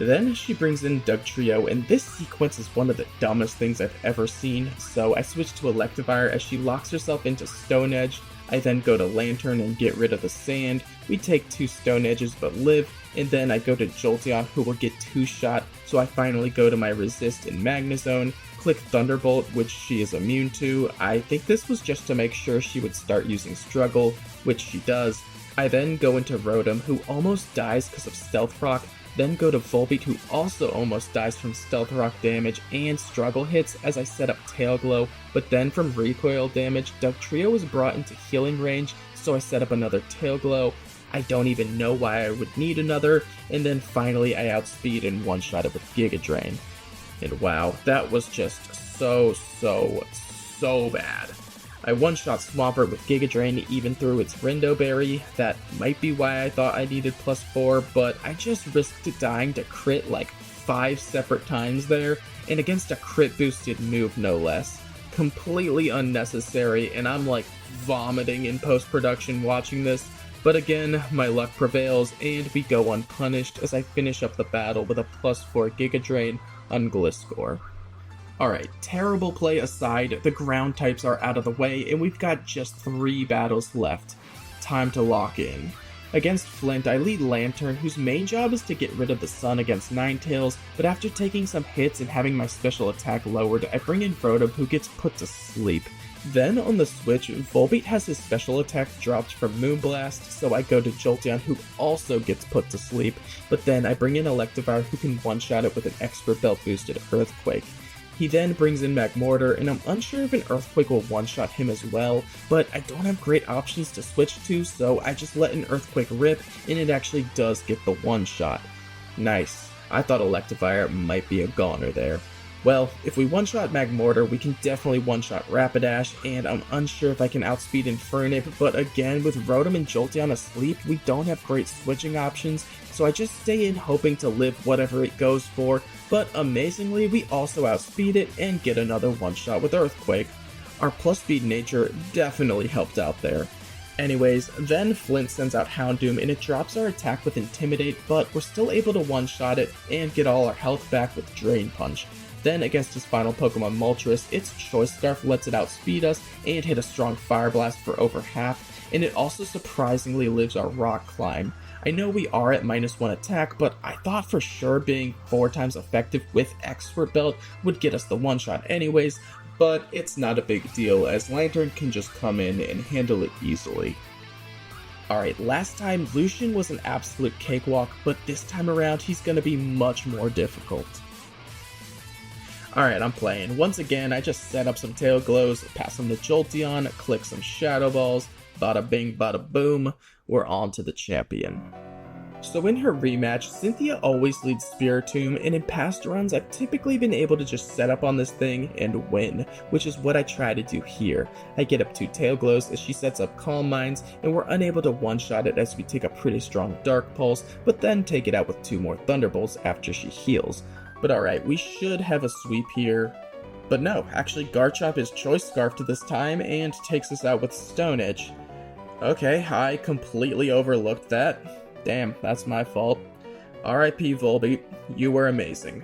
Then she brings in Dugtrio, and this sequence is one of the dumbest things I've ever seen, so I switch to Electivire as she locks herself into Stone Edge. I then go to Lantern and get rid of the Sand. We take 2 Stone Edges but live, and then I go to Jolteon, who will get 2-shot, so I finally go to my Resist and Magnezone, click Thunderbolt, which she is immune to. I think this was just to make sure she would start using Struggle, which she does. I then go into Rotom, who almost dies because of Stealth Rock, then go to Volbeat, who also almost dies from Stealth Rock damage and Struggle hits as I set up Tail Glow, but then from recoil damage, Dugtrio was brought into healing range, so I set up another Tail Glow. I don't even know why I would need another, and then finally I outspeed and one-shot it with Giga Drain. And wow, that was just so bad. I one-shot Swampert with Giga Drain even through its Rindo Berry. That might be why I thought I needed +4, but I just risked dying to crit like 5 separate times there, and against a crit boosted move no less. Completely unnecessary, and I'm like vomiting in post-production watching this, but again, my luck prevails, and we go unpunished as I finish up the battle with a +4 Giga Drain on Gliscor. Alright, terrible play aside, the ground types are out of the way, and we've got just 3 battles left. Time to lock in. Against Flint, I lead Lantern, whose main job is to get rid of the Sun against Ninetales, but after taking some hits and having my special attack lowered, I bring in Rotom, who gets put to sleep. Then on the switch, Volbeat has his special attack dropped from Moonblast, so I go to Jolteon, who also gets put to sleep, but then I bring in Electivire, who can one-shot it with an Expert Belt boosted Earthquake. He then brings in Magmortar, and I'm unsure if an Earthquake will one-shot him as well, but I don't have great options to switch to, so I just let an Earthquake rip, and it actually does get the one-shot. Nice. I thought Electivire might be a goner there. Well, if we one-shot Magmortar, we can definitely one-shot Rapidash, and I'm unsure if I can outspeed Infernape, but again, with Rotom and Jolteon asleep, we don't have great switching options, so I just stay in hoping to live whatever it goes for, but amazingly, we also outspeed it and get another one-shot with Earthquake. Our plus speed nature definitely helped out there. Anyways, then Flint sends out Houndoom and it drops our attack with Intimidate, but we're still able to one-shot it and get all our health back with Drain Punch. Then against his final Pokemon Moltres, its Choice Scarf lets it outspeed us and hit a strong Fire Blast for over half, and it also surprisingly lives our Rock Climb. I know we are at -1 attack, but I thought for sure being 4 times effective with Expert Belt would get us the one-shot anyways, but it's not a big deal as Lantern can just come in and handle it easily. Alright, last time Lucian was an absolute cakewalk, but this time around he's gonna be much more difficult. Alright, I'm playing. Once again, I just set up some tail glows, pass them to Jolteon, click some Shadow Balls, bada bing bada boom, we're on to the champion. So in her rematch, Cynthia always leads Spiritomb, and in past runs I've typically been able to just set up on this thing and win, which is what I try to do here. I get up 2 tail glows as she sets up Calm Minds, and we're unable to one-shot it as we take a pretty strong Dark Pulse, but then take it out with 2 more Thunderbolts after she heals. But alright, we should have a sweep here. But no, actually Garchomp is Choice Scarfed this time and takes us out with Stone Edge. Okay, I completely overlooked that. Damn, that's my fault. R.I.P. Volbeat, you were amazing.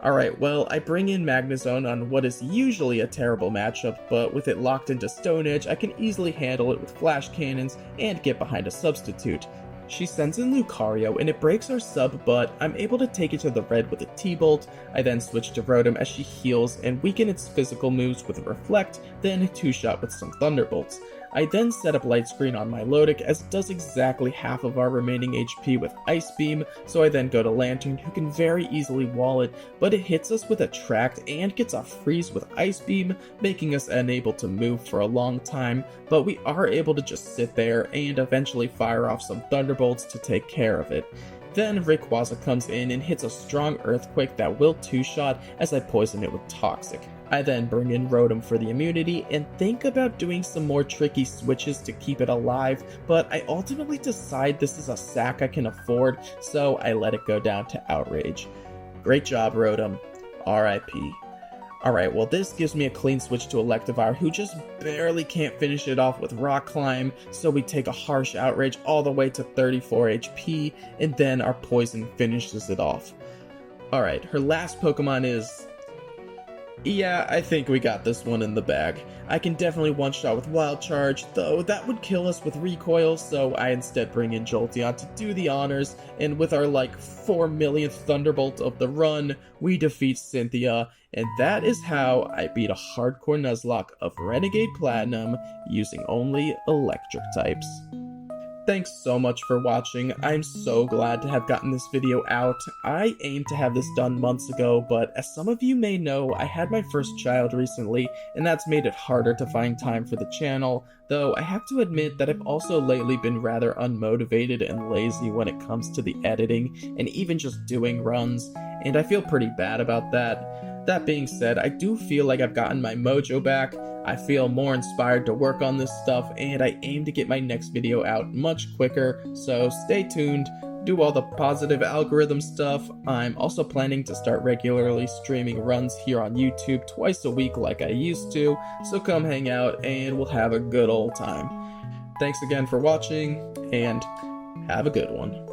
Alright, well, I bring in Magnezone on what is usually a terrible matchup, but with it locked into Stone Edge, I can easily handle it with Flash Cannons and get behind a substitute. She sends in Lucario and it breaks our sub, but I'm able to take it to the red with a T-Bolt. I then switch to Rotom as she heals and weaken its physical moves with Reflect, then 2-shot with some Thunderbolts. I then set up Light Screen on my Milotic as it does exactly half of our remaining HP with Ice Beam, so I then go to Lantern who can very easily wall it, but it hits us with Attract and gets a Freeze with Ice Beam, making us unable to move for a long time, but we are able to just sit there and eventually fire off some Thunderbolts to take care of it. Then Rayquaza comes in and hits a strong Earthquake that will 2-shot as I poison it with Toxic. I then bring in Rotom for the immunity and think about doing some more tricky switches to keep it alive, but I ultimately decide this is a sack I can afford, so I let it go down to Outrage. Great job, Rotom. R.I.P. Alright, well this gives me a clean switch to Electivire, who just barely can't finish it off with Rock Climb, so we take a harsh Outrage all the way to 34 HP, and then our Poison finishes it off. Alright, her last Pokemon is... yeah, I think we got this one in the bag. I can definitely one-shot with Wild Charge, though that would kill us with Recoil, so I instead bring in Jolteon to do the honors, and with our like 4 millionth Thunderbolt of the run, we defeat Cynthia, and that is how I beat a hardcore Nuzlocke of Renegade Platinum using only electric types. Thanks so much for watching. I'm so glad to have gotten this video out. I aimed to have this done months ago, but as some of you may know, I had my first child recently, and that's made it harder to find time for the channel, though I have to admit that I've also lately been rather unmotivated and lazy when it comes to the editing, and even just doing runs, and I feel pretty bad about that. That being said, I do feel like I've gotten my mojo back. I feel more inspired to work on this stuff, and I aim to get my next video out much quicker, so stay tuned, do all the positive algorithm stuff. I'm also planning to start regularly streaming runs here on YouTube twice a week like I used to, so come hang out and we'll have a good old time. Thanks again for watching, and have a good one.